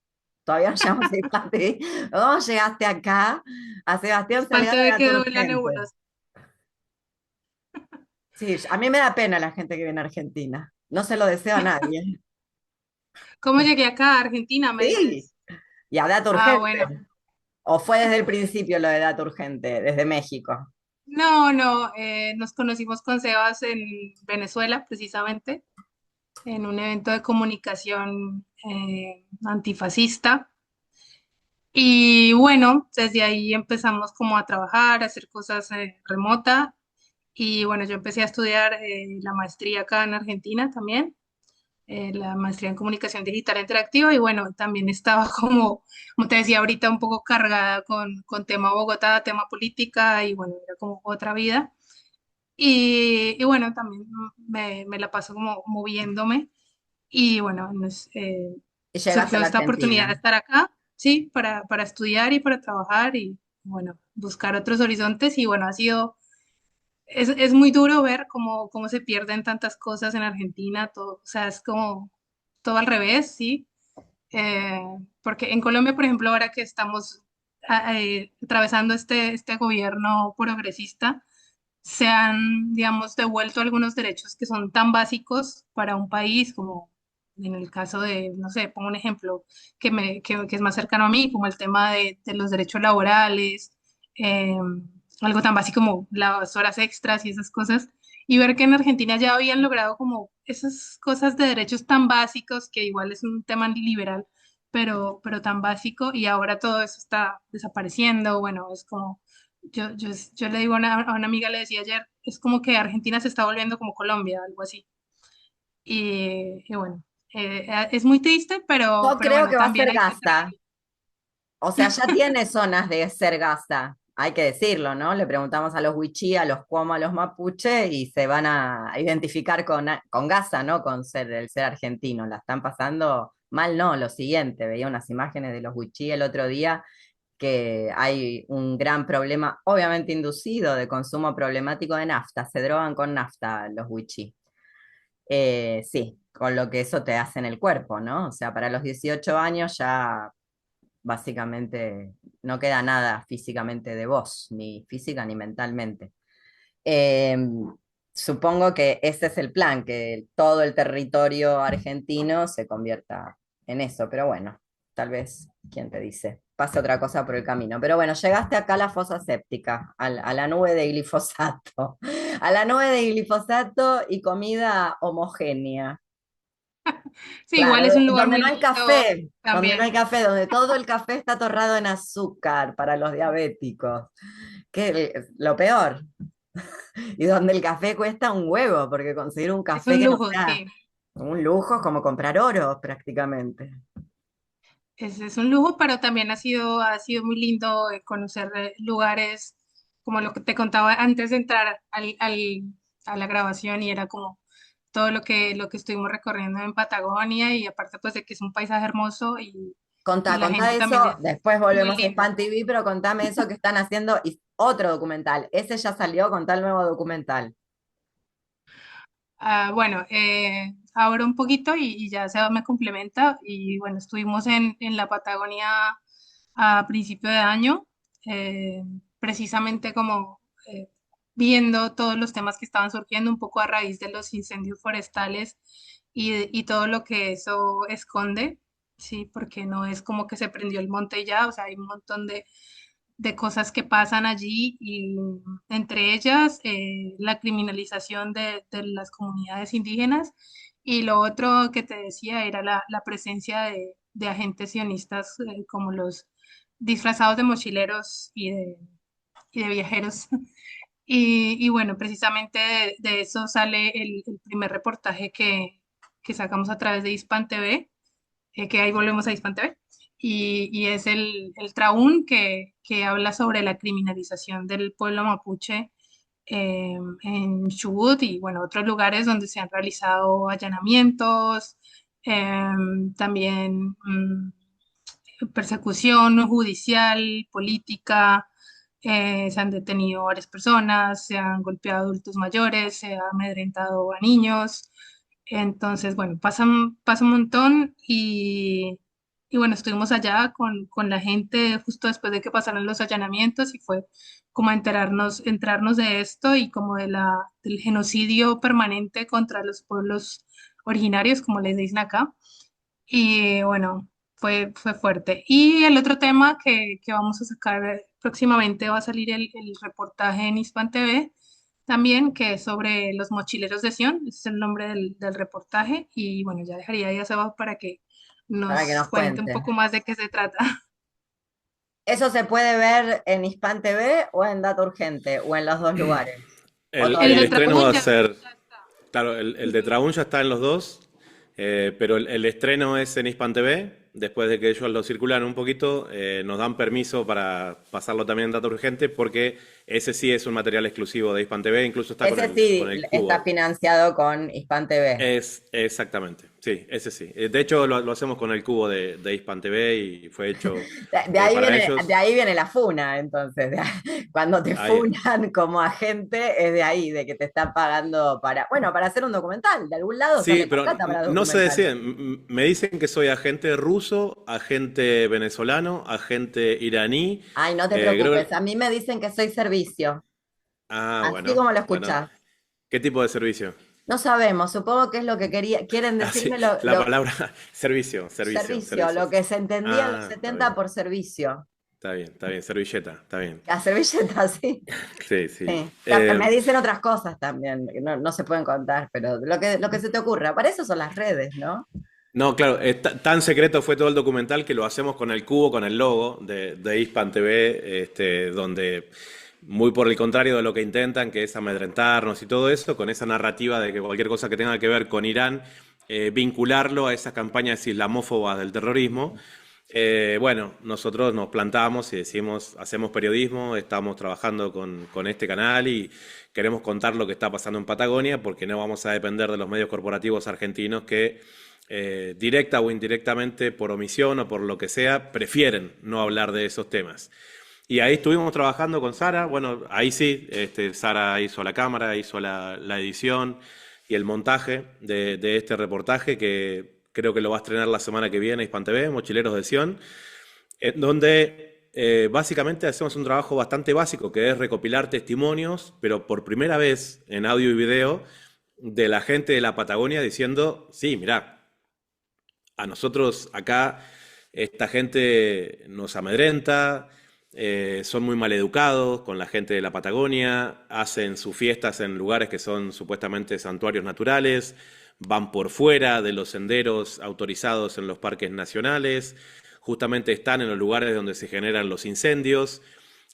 Todavía no llegamos a Ipati. ¿Cómo llegaste acá a Sebastián ¿cuánto Salgado de quedó en la Naturgente? nebulosa? Sí, a mí me da pena la gente que viene a Argentina. No se lo deseo a nadie. ¿Cómo llegué acá a Argentina, me Sí, dices? y a Data Ah, Urgente. bueno. ¿O fue desde el principio lo de Data Urgente, desde México? No, nos conocimos con Sebas en Venezuela, precisamente, en un evento de comunicación antifascista. Y bueno, desde ahí empezamos como a trabajar, a hacer cosas remota. Y bueno, yo empecé a estudiar la maestría acá en Argentina también, la maestría en comunicación digital interactiva. Y bueno, también estaba como te decía ahorita, un poco cargada con tema Bogotá, tema política, y bueno, era como otra vida. Y bueno, también me la paso como moviéndome. Y bueno, Y llegaste a surgió la esta oportunidad Argentina. de estar acá, sí, para estudiar y para trabajar y bueno, buscar otros horizontes. Y bueno, es muy duro ver cómo se pierden tantas cosas en Argentina, todo, o sea, es como todo al revés, sí. Eh, Porque en Colombia, por ejemplo, ahora que estamos atravesando este gobierno progresista, se han, digamos, devuelto algunos derechos que son tan básicos para un país, como en el caso de, no sé, pongo un ejemplo que es más cercano a mí, como el tema de los derechos laborales, eh, algo tan básico como las horas extras y esas cosas, y ver que en Argentina ya habían logrado como esas cosas de derechos tan básicos, que igual es un tema liberal, pero tan básico, y ahora todo eso está desapareciendo. Bueno, es como yo le digo a una amiga, le decía ayer, es como que Argentina se está volviendo como Colombia, algo así. Y bueno, es muy triste, Yo pero creo bueno, que va a también ser hay que Gaza. creer. O sea, ya tiene zonas de ser Gaza. hay que decirlo, ¿no? Le preguntamos a los wichí, a los cuomo, a los mapuche y se van a identificar con Gaza, ¿no? Con el ser argentino. La están pasando mal, no, lo siguiente. Veía unas imágenes de los wichí el otro día que hay un gran problema, obviamente inducido, de consumo problemático de nafta. Se drogan con nafta los wichí. Sí, con lo que eso te hace en el cuerpo, ¿no? O sea, para los 18 años ya básicamente no queda nada físicamente de vos, ni física ni mentalmente. Eh, Supongo que ese es el plan, que todo el territorio argentino se convierta en eso, pero bueno, tal vez, ¿quién te dice? Pase otra cosa por el camino. Pero bueno, llegaste acá a la fosa séptica, a la nube de glifosato, a la nube de glifosato y comida homogénea. Sí, igual Claro, es un lugar donde muy no hay lindo café, donde no hay también. café, donde todo el café está atorrado en azúcar para los diabéticos, que es lo peor. Y donde el café cuesta un huevo, porque conseguir un Es café un que no lujo, sea sí. un lujo es como comprar oro prácticamente. Es un lujo, pero también ha sido muy lindo conocer lugares como lo que te contaba antes de entrar a la grabación y era como todo lo que estuvimos recorriendo en Patagonia y aparte pues de que es un paisaje hermoso y Contá, la contá gente también eso, es después muy volvemos a linda. Span TV, pero contame eso que están haciendo y otro documental. Ese ya salió, contá el nuevo documental. Ah, bueno, ahora un poquito y ya se me complementa. Y bueno, estuvimos en la Patagonia a principio de año, eh, precisamente como viendo todos los temas que estaban surgiendo un poco a raíz de los incendios forestales y todo lo que eso esconde, sí, porque no es como que se prendió el monte y ya, o sea, hay un montón de cosas que pasan allí y entre ellas la criminalización de las comunidades indígenas y lo otro que te decía era la presencia de agentes sionistas como los disfrazados de mochileros y de viajeros. Y bueno, precisamente de eso sale el primer reportaje que sacamos a través de Hispan TV, que ahí volvemos a Hispan TV, y es el Traún que habla sobre la criminalización del pueblo mapuche en Chubut y bueno, otros lugares donde se han realizado allanamientos, también persecución judicial, política, se han detenido varias personas, se han golpeado adultos mayores, se ha amedrentado a niños. Entonces, bueno, pasa un montón y bueno, estuvimos allá con la gente justo después de que pasaron los allanamientos y fue como a enterarnos de esto y como del genocidio permanente contra los pueblos originarios, como les dicen acá. Y bueno, fue fuerte. Y el otro tema que vamos a sacar próximamente va a salir el reportaje en Hispan TV también, que es sobre los mochileros de Sion, ese es el nombre del reportaje. Y bueno, ya dejaría ahí a Seba para que Para que nos nos cuente un cuente. poco más de qué se trata. ¿Eso se puede ver en Hispan TV o en Data Urgente o en los dos lugares? O El, El todavía el de no se estreno Traún va a puede. ya, ser, ya está. claro, el de Traún ya está en los dos, pero el estreno es en Hispan TV. Después de que ellos lo circulan un poquito, nos dan permiso para pasarlo también en Data Urgente, porque ese sí es un material exclusivo de Hispan TV, incluso está Ese con sí el está cubo. financiado con Hispan TV. Es exactamente, sí, ese sí. De hecho, lo hacemos con el cubo de Hispan TV y fue hecho para De ellos. ahí viene la funa, entonces. Cuando te Ahí, funan como agente, es de ahí, de que te están pagando para, bueno, para hacer un documental. De algún lado sí, sale la pero plata para no se documental. deciden. Me dicen que soy agente ruso, agente venezolano, agente iraní. Ay, no te Creo preocupes, que... a mí me dicen que soy servicio, Ah, así bueno, como lo bueno. escuchás. ¿Qué tipo de servicio? No sabemos, supongo que es lo que quieren Ah, sí, decirme la palabra servicio, servicio, servicio, servicio. lo que se entendía en los Ah, 70 por servicio. está bien, servilleta, está bien. La servilleta, sí. Sí, sí. Sí. Me dicen otras cosas también, que no se pueden contar, pero lo que se te ocurra. Para eso son las redes, ¿no? No, claro, tan secreto fue todo el documental que lo hacemos con el cubo, con el logo de Hispan TV, donde muy por el contrario de lo que intentan, que es amedrentarnos y todo eso, con esa narrativa de que cualquier cosa que tenga que ver con Irán, vincularlo a esas campañas islamófobas del terrorismo. Bueno, nosotros nos plantamos y decimos, hacemos periodismo, estamos trabajando con este canal y queremos contar lo que está pasando en Patagonia porque no vamos a depender de los medios corporativos argentinos que directa o indirectamente, por omisión o por lo que sea, prefieren no hablar de esos temas. Y ahí estuvimos trabajando con Sara. Bueno, ahí sí, Sara hizo la cámara, hizo la edición y el montaje de este reportaje que creo que lo va a estrenar la semana que viene Hispan TV, Mochileros de Sion, en donde básicamente hacemos un trabajo bastante básico, que es recopilar testimonios, pero por primera vez en audio y video, de la gente de la Patagonia diciendo, sí, mirá, a nosotros acá esta gente nos amedrenta, son muy maleducados con la gente de la Patagonia, hacen sus fiestas en lugares que son supuestamente santuarios naturales, van por fuera de los senderos autorizados en los parques nacionales, justamente están en los lugares donde se generan los incendios,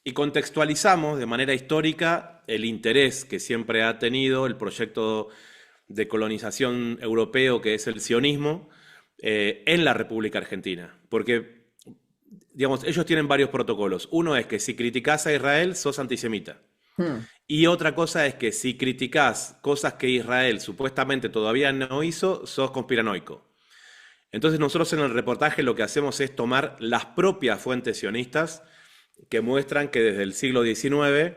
y contextualizamos de manera histórica el interés que siempre ha tenido el proyecto de colonización europeo que es el sionismo en la República Argentina. Porque, digamos, ellos tienen varios protocolos. Uno es que si criticás a Israel, sos antisemita. Hmm. Y otra cosa es que si criticás cosas que Israel supuestamente todavía no hizo, sos conspiranoico. Entonces nosotros en el reportaje lo que hacemos es tomar las propias fuentes sionistas que muestran que desde el siglo XIX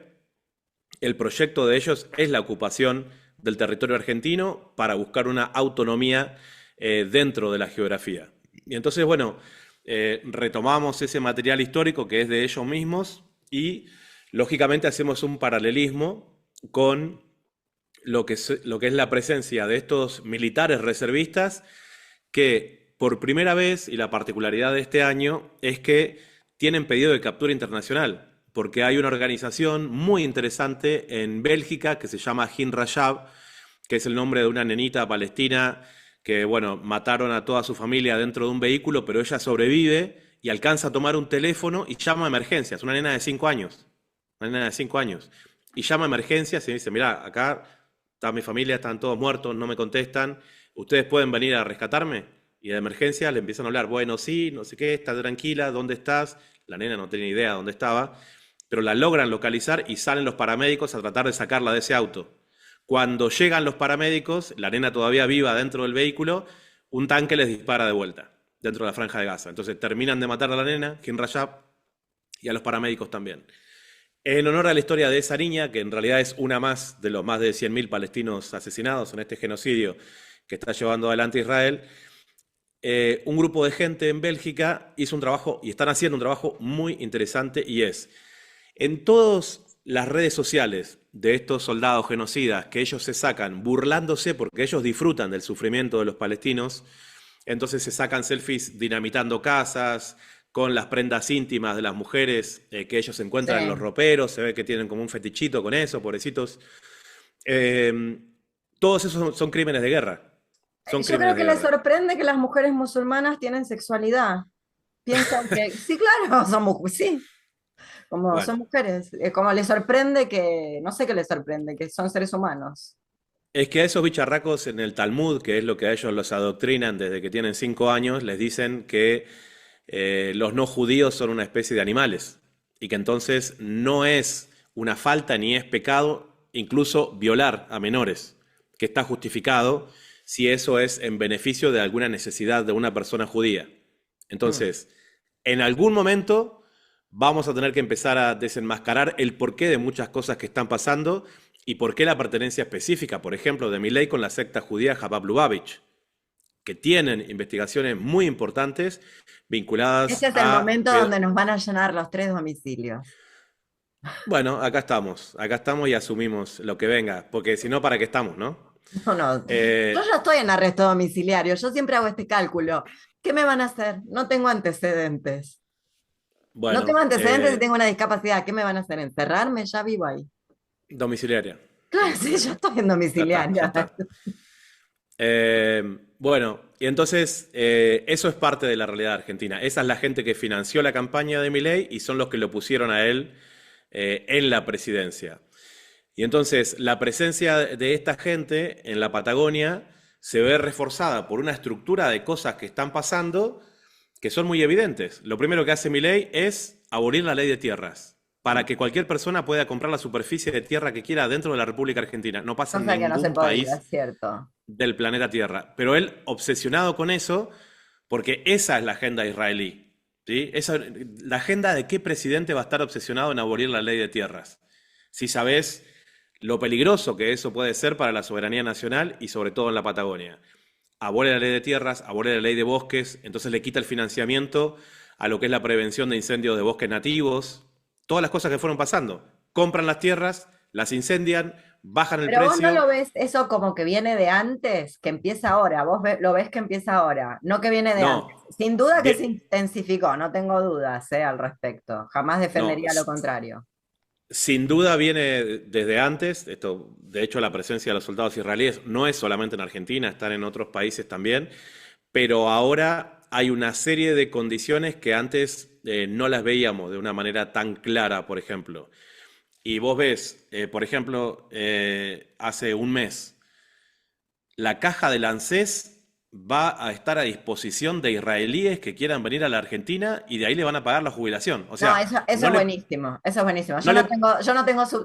el proyecto de ellos es la ocupación del territorio argentino para buscar una autonomía dentro de la geografía. Y entonces, bueno, retomamos ese material histórico que es de ellos mismos y lógicamente hacemos un paralelismo con lo que es la presencia de estos militares reservistas que por primera vez, y la particularidad de este año, es que tienen pedido de captura internacional, porque hay una organización muy interesante en Bélgica que se llama Hin Rajab, que es el nombre de una nenita palestina que, bueno, mataron a toda su familia dentro de un vehículo, pero ella sobrevive y alcanza a tomar un teléfono y llama a emergencias, una nena de 5 años, una nena de 5 años, y llama a emergencias y dice, mirá, acá está mi familia, están todos muertos, no me contestan, ¿ustedes pueden venir a rescatarme? Y de emergencia le empiezan a hablar, bueno, sí, no sé qué, está tranquila, ¿dónde estás? La nena no tenía idea de dónde estaba, pero la logran localizar y salen los paramédicos a tratar de sacarla de ese auto. Cuando llegan los paramédicos, la nena todavía viva dentro del vehículo, un tanque les dispara de vuelta, dentro de la franja de Gaza. Entonces terminan de matar a la nena, Hin Rajab, y a los paramédicos también. En honor a la historia de esa niña, que en realidad es una más de los más de 100.000 palestinos asesinados en este genocidio que está llevando adelante Israel, un grupo de gente en Bélgica hizo un trabajo, y están haciendo un trabajo muy interesante, y es, en todas las redes sociales de estos soldados genocidas que ellos se sacan burlándose porque ellos disfrutan del sufrimiento de los palestinos, entonces se sacan selfies dinamitando casas, con las prendas íntimas de las mujeres que ellos encuentran en los Sí. roperos, se ve que tienen como un fetichito con eso, pobrecitos. Eh, Todos esos son crímenes de guerra, son Yo creo crímenes de que les guerra. sorprende que las mujeres musulmanas tienen sexualidad. Piensan que, sí, claro, sí, como Bueno, son mujeres. Como les sorprende que, no sé qué les sorprende, que son seres humanos. es que a esos bicharracos en el Talmud, que es lo que a ellos los adoctrinan desde que tienen 5 años, les dicen que los no judíos son una especie de animales y que entonces no es una falta ni es pecado incluso violar a menores, que está justificado si eso es en beneficio de alguna necesidad de una persona judía. Mm. Entonces, en algún momento vamos a tener que empezar a desenmascarar el porqué de muchas cosas que están pasando y por qué la pertenencia específica, por ejemplo, de Milei con la secta judía Chabad Lubavitch, que tienen investigaciones muy importantes Este vinculadas es el a... momento donde nos van a llenar los 3 domicilios. Bueno, acá estamos y asumimos lo que venga, porque si no, ¿para qué estamos, no? No, no, yo Eh, ya estoy en arresto domiciliario, yo siempre hago este cálculo. ¿Qué me van a hacer? No tengo antecedentes. No bueno, tengo antecedentes y tengo una discapacidad. ¿Qué me van a hacer? ¿Encerrarme? Ya vivo ahí. domiciliaria, Claro, sí, yo estoy en ya está, ya domiciliaria. está. Bueno, y entonces eso es parte de la realidad argentina. Esa es la gente que financió la campaña de Milei y son los que lo pusieron a él en la presidencia. Y entonces la presencia de esta gente en la Patagonia se ve reforzada por una estructura de cosas que están pasando que son muy evidentes. Lo primero que hace Milei es abolir la ley de tierras, para que cualquier persona pueda comprar la superficie de tierra que quiera dentro de la República Argentina. No pasa en Cosa que no se ningún podía, país es cierto. del planeta Tierra. Pero él, obsesionado con eso, porque esa es la agenda israelí. ¿Sí? La agenda de qué presidente va a estar obsesionado en abolir la ley de tierras. Si sabes lo peligroso que eso puede ser para la soberanía nacional y sobre todo en la Patagonia. Abole la ley de tierras, abole la ley de bosques, entonces le quita el financiamiento a lo que es la prevención de incendios de bosques nativos, todas las cosas que fueron pasando. Compran las tierras, las incendian, bajan el Pero vos no precio. lo ves eso como que viene de antes, que empieza ahora, lo ves que empieza ahora, no que viene de antes. No, Sin duda que se bien, intensificó, no tengo dudas, al respecto. Jamás no, defendería lo contrario. sin duda viene desde antes. Esto, de hecho, la presencia de los soldados israelíes no es solamente en Argentina, están en otros países también, pero ahora hay una serie de condiciones que antes no las veíamos de una manera tan clara, por ejemplo. Y vos ves, por ejemplo, hace un mes, la caja del ANSES va a estar a disposición de israelíes que quieran venir a la Argentina y de ahí le van a pagar la jubilación. O No, sea, eso no es le, buenísimo, eso es buenísimo. no le,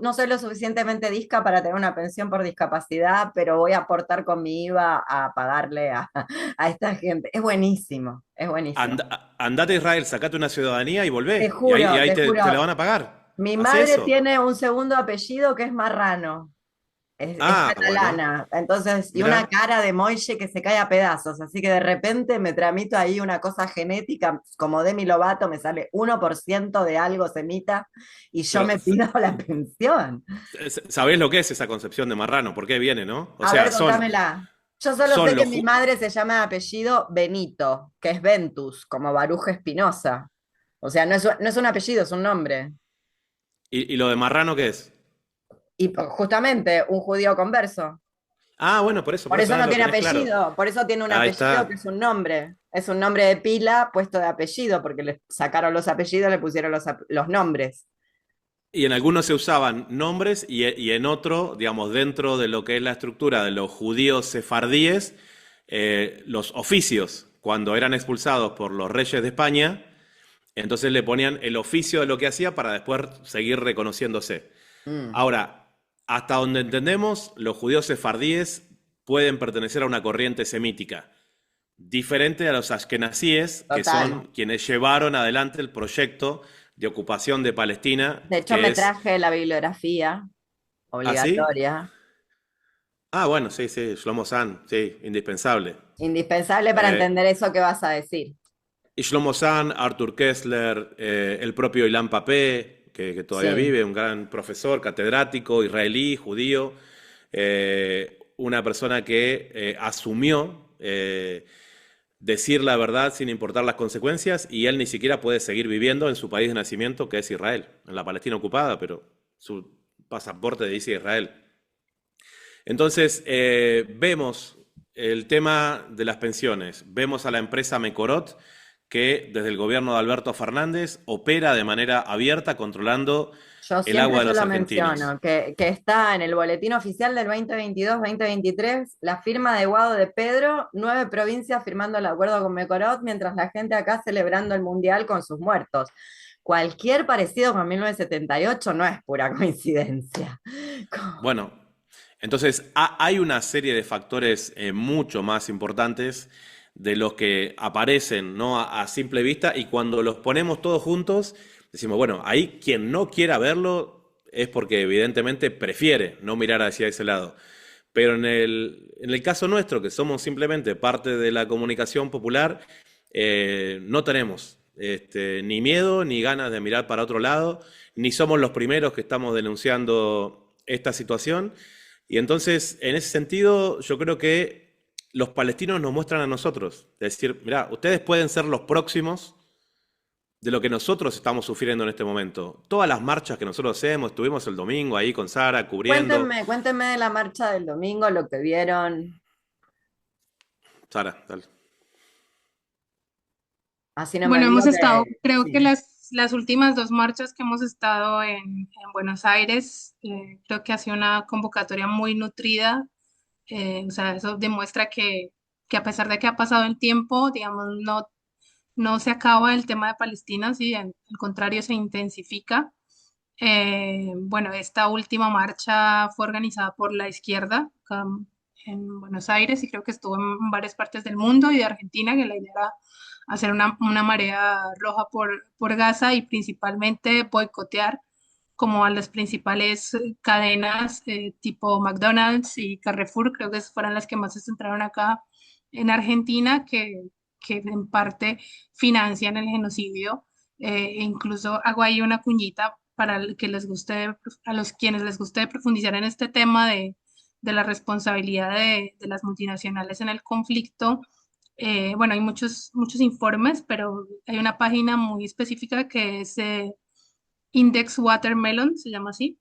No soy lo suficientemente disca para tener una pensión por discapacidad, pero voy a aportar con mi IVA a pagarle a esta gente. Es buenísimo, es buenísimo. andate a Israel, sacate una ciudadanía y volvé. Y ahí Te te la juro, van a pagar. mi Hace madre eso. tiene un segundo apellido que es Marrano. Es Ah, bueno, catalana, entonces, y una mirá. cara de Moille que se cae a pedazos, así que de repente me tramito ahí una cosa genética, como Demi Lovato, me sale 1% de algo semita y yo Pero, me pido la pensión. ¿sabés lo que es esa concepción de marrano? ¿Por qué viene, no? O A sea, ver, contámela. Yo solo sé son que los... mi madre se llama de apellido Benito, que es Ventus, como Baruja Espinosa. O sea, no es un apellido, es un nombre. ¿Y lo de marrano qué es? Y justamente un judío converso. Ah, bueno, por Por eso, eso no lo tiene tenés claro. apellido, por eso tiene un Ahí apellido que está. es un nombre. Es un nombre de pila puesto de apellido, porque le sacaron los apellidos, le pusieron los nombres. Y en algunos se usaban nombres y en otro, digamos, dentro de lo que es la estructura de los judíos sefardíes, los oficios, cuando eran expulsados por los reyes de España, entonces le ponían el oficio de lo que hacía para después seguir reconociéndose. Mm, Ahora, hasta donde entendemos, los judíos sefardíes pueden pertenecer a una corriente semítica, diferente a los ashkenazíes, que total. son quienes llevaron adelante el proyecto de ocupación de Palestina, De hecho, que me es... traje la bibliografía ¿Ah, sí? obligatoria, Ah, bueno, sí, sí, Shlomo San, sí, indispensable. indispensable para Eh, entender eso que vas a decir. y Shlomo San, Arthur Kessler, el propio Ilan Papé, que todavía Sí, vive, un gran profesor, catedrático, israelí, judío, una persona que asumió decir la verdad sin importar las consecuencias y él ni siquiera puede seguir viviendo en su país de nacimiento, que es Israel, en la Palestina ocupada, pero su pasaporte dice Israel. Entonces, vemos el tema de las pensiones, vemos a la empresa Mecorot que desde el gobierno de Alberto Fernández opera de manera abierta controlando yo el siempre agua de yo los lo argentinos. menciono, que está en el boletín oficial del 2022-2023 la firma de Guado de Pedro, 9 provincias firmando el acuerdo con Mecorot, mientras la gente acá celebrando el Mundial con sus muertos. Cualquier parecido con 1978 no es pura coincidencia. Bueno, entonces hay una serie de factores mucho más importantes de los que aparecen, ¿no? A simple vista y cuando los ponemos todos juntos, decimos, bueno, ahí quien no quiera verlo es porque evidentemente prefiere no mirar hacia ese lado. Pero en el caso nuestro, que somos simplemente parte de la comunicación popular, no tenemos ni miedo ni ganas de mirar para otro lado, ni somos los primeros que estamos denunciando esta situación. Y entonces, en ese sentido, yo creo que los palestinos nos muestran a nosotros, es decir, mirá, ustedes pueden ser los próximos de lo que nosotros estamos sufriendo en este momento. Todas las marchas que nosotros hacemos, estuvimos el domingo ahí con Sara cubriendo. Cuéntenme de la marcha del domingo, lo que vieron, Sara, dale. así no me Bueno, hemos olvido estado, que... creo que Sí. las últimas dos marchas que hemos estado en Buenos Aires, creo que ha sido una convocatoria muy nutrida. O sea, eso demuestra que a pesar de que ha pasado el tiempo, digamos, no se acaba el tema de Palestina, sí, al contrario, se intensifica. Bueno, esta última marcha fue organizada por la izquierda acá en Buenos Aires y creo que estuvo en varias partes del mundo y de Argentina, que la idea era hacer una marea roja por Gaza y principalmente boicotear como a las principales cadenas tipo McDonald's y Carrefour, creo que fueron las que más se centraron acá en Argentina, que en parte financian el genocidio. E incluso hago ahí una cuñita para el que les guste, a los quienes les guste profundizar en este tema de la responsabilidad de las multinacionales en el conflicto. Bueno, hay muchos informes, pero hay una página muy específica que es Index Watermelon, se llama así,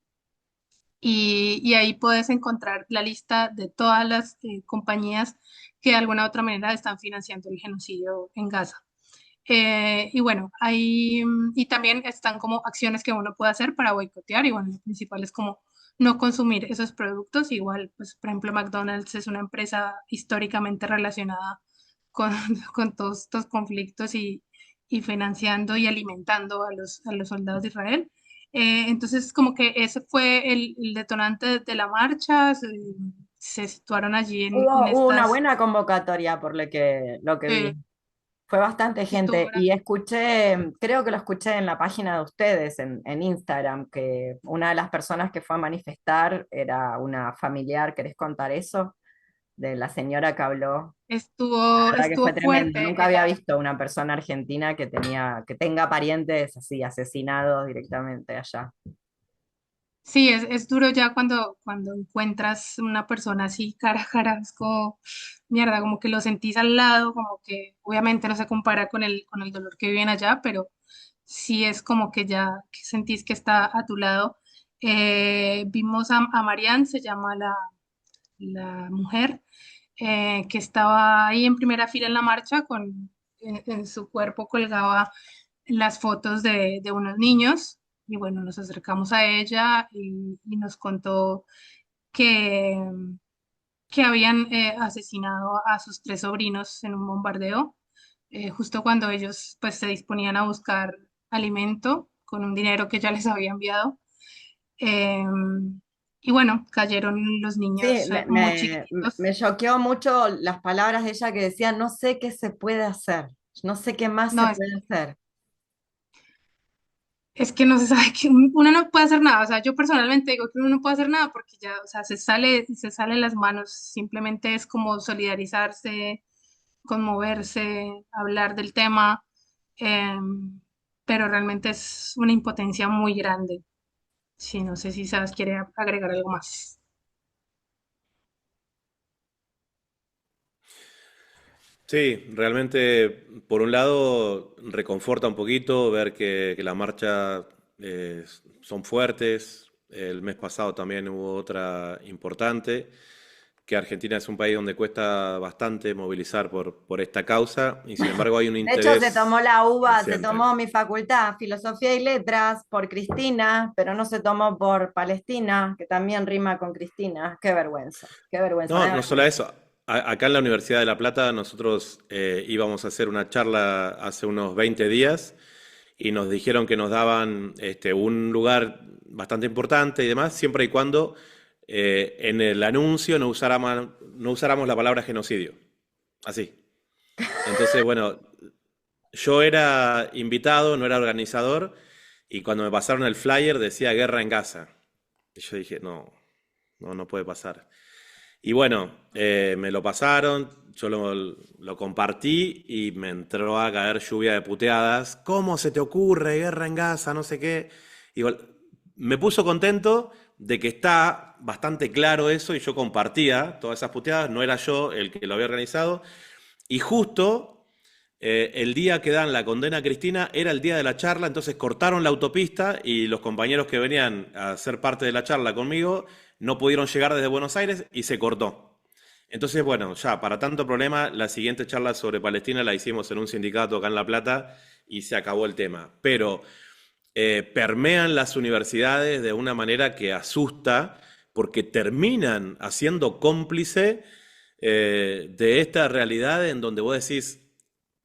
y ahí puedes encontrar la lista de todas las compañías que de alguna u otra manera están financiando el genocidio en Gaza. Y bueno, y también están como acciones que uno puede hacer para boicotear, y bueno, lo principal es como no consumir esos productos. Igual, pues, por ejemplo, McDonald's es una empresa históricamente relacionada con, con todos estos conflictos y financiando y alimentando a los soldados de Israel. Entonces, como que ese fue el detonante de la marcha. Se situaron allí en Hubo una estas... buena convocatoria por lo que eh, vi. Fue bastante estuvo gente y escuché, creo que lo escuché en la página de ustedes, en Instagram, que una de las personas que fue a manifestar era una familiar. ¿Querés contar eso? De la señora que habló. La verdad que fue Estuvo tremendo. fuerte. Nunca había visto una persona argentina que tenga parientes así asesinados directamente allá. Sí, es duro ya cuando encuentras una persona así cara a cara, es como, mierda, como que lo sentís al lado, como que obviamente no se compara con el dolor que viven allá, pero sí es como que ya que sentís que está a tu lado. Vimos a Marianne, se llama la mujer, que estaba ahí en primera fila en la marcha, en su cuerpo colgaba las fotos de unos niños. Y bueno, nos acercamos a ella y nos contó que, que habían asesinado a sus tres sobrinos en un bombardeo, justo cuando ellos pues se disponían a buscar alimento con un dinero que ya les había enviado. Eh, y bueno, cayeron los Sí, niños muy chiquititos. me choqueó mucho las palabras de ella que decía, no sé qué se puede hacer, no sé qué más se No, puede hacer. es que no se sabe que uno no puede hacer nada. O sea, yo personalmente digo que uno no puede hacer nada porque ya, o sea, se sale de las manos. Simplemente es como solidarizarse, conmoverse, hablar del tema, em, pero realmente es una impotencia muy grande. Sí, no sé si Sabas quiere agregar algo más. Sí, realmente, por un lado, reconforta un poquito ver que la marcha son fuertes. El mes pasado también hubo otra importante, que Argentina es un país donde cuesta bastante movilizar por esta causa y sin embargo hay un De hecho, se tomó interés la uva, se creciente. tomó mi facultad, Filosofía y Letras, por Cristina, pero no se tomó por Palestina, que también rima con Cristina. Qué vergüenza, me No, da no solo vergüenza. eso. Acá en la Universidad de La Plata nosotros íbamos a hacer una charla hace unos 20 días y nos dijeron que nos daban un lugar bastante importante y demás, siempre y cuando en el anuncio no usáramos la palabra genocidio. Así. Entonces, bueno, yo era invitado, no era organizador, y cuando me pasaron el flyer decía guerra en Gaza. Y yo dije, no, no puede pasar. Y bueno, me lo pasaron, yo lo compartí y me entró a caer lluvia de puteadas. ¿Cómo se te ocurre guerra en Gaza? No sé qué. Igual, me puso contento de que está bastante claro eso y yo compartía todas esas puteadas, no era yo el que lo había organizado. Y justo el día que dan la condena a Cristina era el día de la charla, entonces cortaron la autopista y los compañeros que venían a ser parte de la charla conmigo no pudieron llegar desde Buenos Aires y se cortó. Entonces, bueno, ya, para tanto problema, la siguiente charla sobre Palestina la hicimos en un sindicato acá en La Plata y se acabó el tema. Pero permean las universidades de una manera que asusta porque terminan haciendo cómplice de esta realidad en donde vos decís,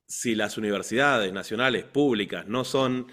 si las universidades nacionales públicas no son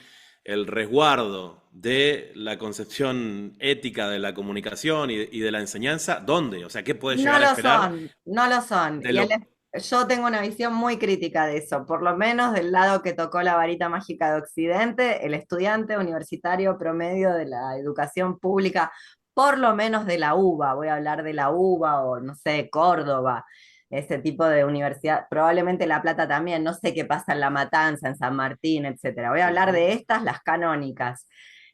el resguardo de la concepción ética de la comunicación y de la enseñanza, ¿dónde? O sea, ¿qué puede No llegar a lo esperar son, no lo son. de lo... Yo tengo una visión muy crítica de eso, por lo menos del lado que tocó la varita mágica de Occidente, el estudiante universitario promedio de la educación pública, por lo menos de la UBA, voy a hablar de la UBA o no sé, Córdoba, ese tipo de universidad, probablemente La Plata también, no sé qué pasa en La Matanza, en San Martín, etcétera. Voy a hablar Ujú. de estas, las canónicas.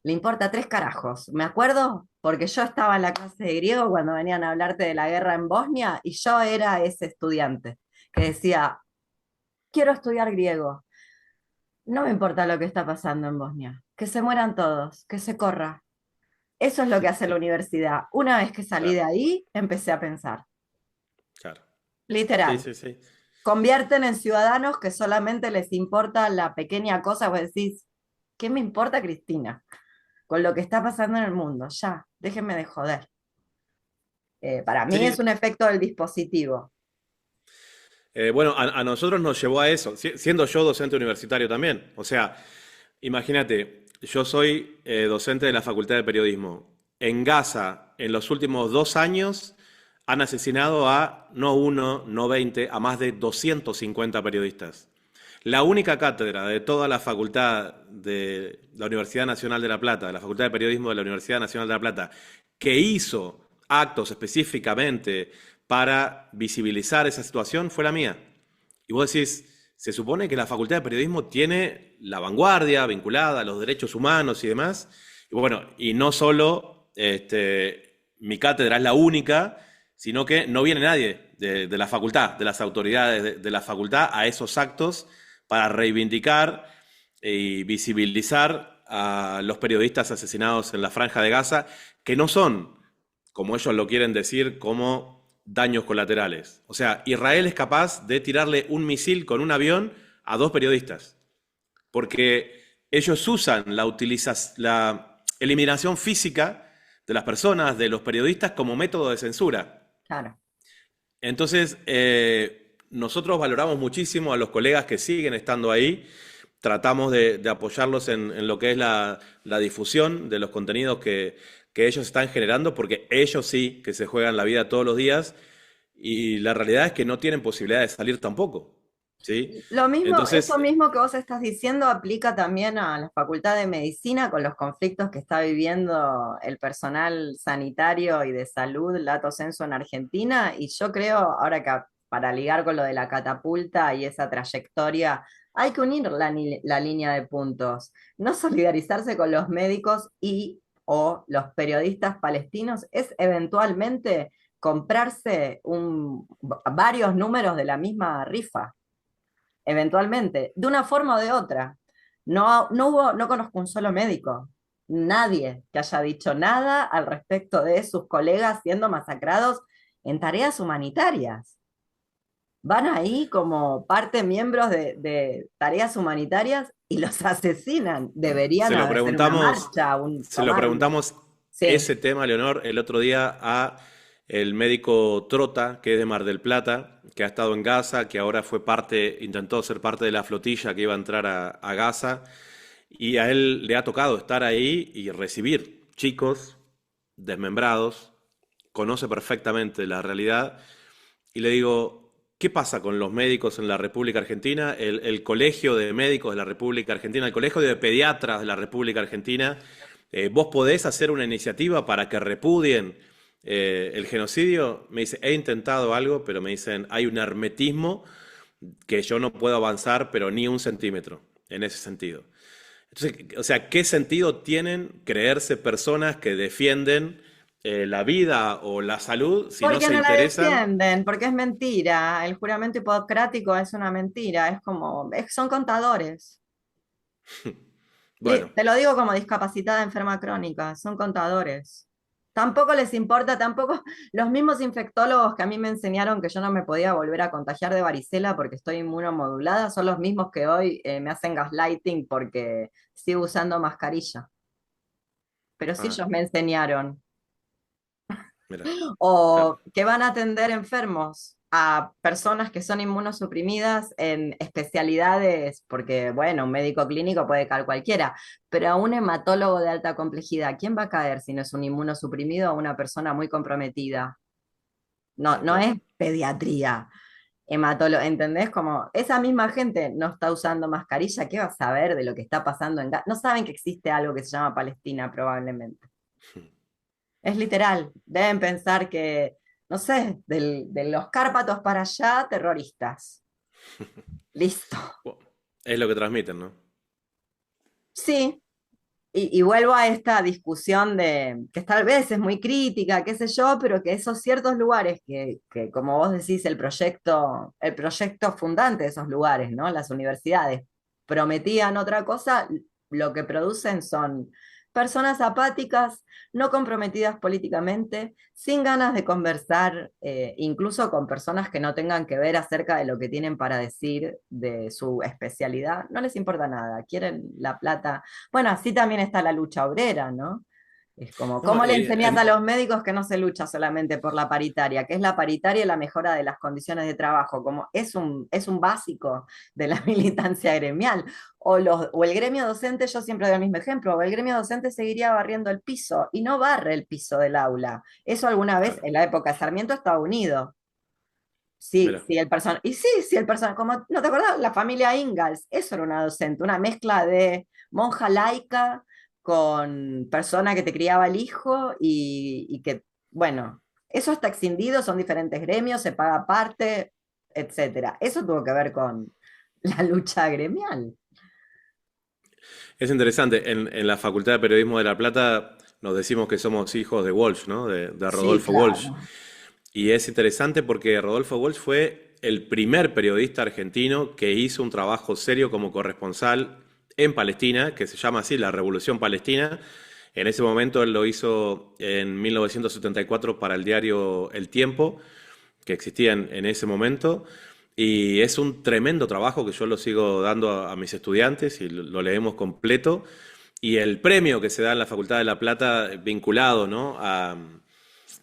Le importa tres carajos. Me acuerdo porque yo estaba en la clase de griego cuando venían a hablarte de la guerra en Bosnia y yo era ese estudiante que decía, quiero estudiar griego. No me importa lo que está pasando en Bosnia. Que se mueran todos, que se corra. Eso es lo que hace la universidad. Una vez que salí de Claro, ahí, empecé a pensar. claro. Sí, Literal. sí, sí. Convierten en ciudadanos que solamente les importa la pequeña cosa. Vos decís, ¿qué me importa, Cristina? Con lo que está pasando en el mundo. Ya, déjenme de joder. Para mí es Sí, un efecto del dispositivo. bueno, a nosotros nos llevó a eso, siendo yo docente universitario también. O sea, imagínate, yo soy docente de la Facultad de Periodismo. En Gaza, en los últimos 2 años, han asesinado a no uno, no 20, a más de 250 periodistas. La única cátedra de toda la facultad de la Universidad Nacional de La Plata, de la Facultad de Periodismo de la Universidad Nacional de La Plata, que hizo actos específicamente para visibilizar esa situación fue la mía. Y vos decís, se supone que la Facultad de Periodismo tiene la vanguardia vinculada a los derechos humanos y demás. Y bueno, y no solo mi cátedra es la única, sino que no viene nadie de la facultad, de las autoridades de la facultad a esos actos para reivindicar y visibilizar a los periodistas asesinados en la Franja de Gaza, que no son, como ellos lo quieren decir, como daños colaterales. O sea, Israel es capaz de tirarle un misil con un avión a 2 periodistas, porque ellos usan la eliminación física de las personas, de los periodistas, como método de censura. Claro. Entonces, nosotros valoramos muchísimo a los colegas que siguen estando ahí, tratamos de apoyarlos en lo que es la difusión de los contenidos que ellos están generando, porque ellos sí que se juegan la vida todos los días y la realidad es que no tienen posibilidad de salir tampoco, ¿sí? Lo mismo, Entonces, eso mismo que vos estás diciendo aplica también a la Facultad de Medicina con los conflictos que está viviendo el personal sanitario y de salud, lato sensu, en Argentina. Y yo creo, ahora que para ligar con lo de la catapulta y esa trayectoria, hay que unir la línea de puntos. No solidarizarse con los médicos y o los periodistas palestinos es eventualmente comprarse varios números de la misma rifa eventualmente, de una forma o de otra. No conozco un solo médico, nadie que haya dicho nada al respecto de sus colegas siendo masacrados en tareas humanitarias. Van ahí como parte miembros de tareas humanitarias y los asesinan. Deberían se lo hacer una preguntamos, marcha, se lo tomar. preguntamos Sí, ese tema, Leonor, el otro día a el médico Trota, que es de Mar del Plata, que ha estado en Gaza, que ahora fue parte, intentó ser parte de la flotilla que iba a entrar a Gaza, y a él le ha tocado estar ahí y recibir chicos desmembrados, conoce perfectamente la realidad, y le digo, ¿qué pasa con los médicos en la República Argentina? El Colegio de Médicos de la República Argentina, el Colegio de Pediatras de la República Argentina, ¿vos podés hacer una iniciativa para que repudien el genocidio? Me dice, he intentado algo, pero me dicen, hay un hermetismo que yo no puedo avanzar, pero ni un centímetro en ese sentido. Entonces, o sea, ¿qué sentido tienen creerse personas que defienden la vida o la salud si no porque se no la interesan? defienden, porque es mentira. El juramento hipocrático es una mentira, es como, son contadores. Bueno, Te lo digo como discapacitada enferma crónica, son contadores. Tampoco les importa, tampoco los mismos infectólogos que a mí me enseñaron que yo no me podía volver a contagiar de varicela porque estoy inmunomodulada, son los mismos que hoy me hacen gaslighting porque sigo usando mascarilla. Pero sí ah, ellos me enseñaron. mira, claro. O que van a atender enfermos. a personas que son inmunosuprimidas en especialidades, porque bueno, un médico clínico puede caer cualquiera, pero a un hematólogo de alta complejidad, ¿quién va a caer si no es un inmunosuprimido o una persona muy comprometida? No, Tal no cual. es pediatría. Hematólogo, ¿entendés? Como esa misma gente no está usando mascarilla, ¿qué va a saber de lo que está pasando en Gaza? No saben que existe algo que se llama Palestina, probablemente. Es literal. Deben pensar que, no sé, de los Cárpatos para allá, terroristas. Listo. Bueno, es lo que transmiten, ¿no? Sí, y vuelvo a esta discusión de que tal vez es muy crítica, qué sé yo, pero que esos ciertos lugares que como vos decís, el proyecto fundante de esos lugares, ¿no? Las universidades prometían otra cosa, lo que producen son personas apáticas, no comprometidas políticamente, sin ganas de conversar, incluso con personas que no tengan que ver acerca de lo que tienen para decir de su especialidad. No les importa nada, quieren la plata. Bueno, así también está la lucha obrera, ¿no? Es como, No, ¿cómo le enseñas a los médicos que no se lucha solamente por la paritaria? Que es la paritaria y la mejora de las condiciones de trabajo, como es un básico de la militancia gremial. O el gremio docente, yo siempre doy el mismo ejemplo, o el gremio docente seguiría barriendo el piso y no barre el piso del aula. Eso alguna vez claro, en la época de Sarmiento estaba unido. Sí, mira. sí, el personal. Y sí, sí, el personal. Como, ¿no te acordás? La familia Ingalls, eso era una docente, una mezcla de monja laica con persona que te criaba el hijo y que, bueno, eso está extendido, son diferentes gremios, se paga aparte, etcétera. Eso tuvo que ver con la lucha gremial. Es interesante, en la Facultad de Periodismo de La Plata nos decimos que somos hijos de Walsh, ¿no? De Sí, Rodolfo Walsh. claro. Y es interesante porque Rodolfo Walsh fue el primer periodista argentino que hizo un trabajo serio como corresponsal en Palestina, que se llama así la Revolución Palestina. En ese momento él lo hizo en 1974 para el diario El Tiempo, que existía en ese momento. Y es un tremendo trabajo que yo lo sigo dando a mis estudiantes y lo leemos completo. Y el premio que se da en la Facultad de La Plata vinculado, ¿no?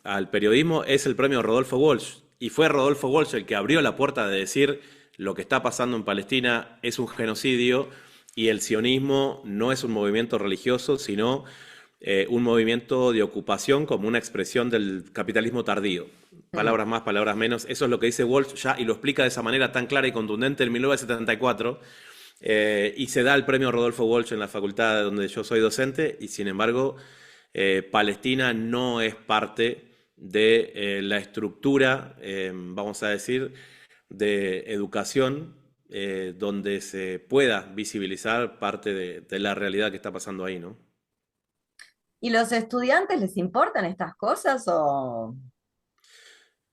Al periodismo es el premio Rodolfo Walsh. Y fue Rodolfo Walsh el que abrió la puerta de decir lo que está pasando en Palestina es un genocidio y el sionismo no es un movimiento religioso, sino un movimiento de ocupación como una expresión del capitalismo tardío. Mm. Palabras más, palabras menos. Eso es lo que dice Walsh ya y lo explica de esa manera tan clara y contundente en 1974. Y se da el premio Rodolfo Walsh en la facultad donde yo soy docente y sin embargo Palestina no es parte de la estructura, vamos a decir, de educación donde se pueda visibilizar parte de la realidad que está pasando ahí, ¿no? ¿Y los estudiantes les importan estas cosas o...?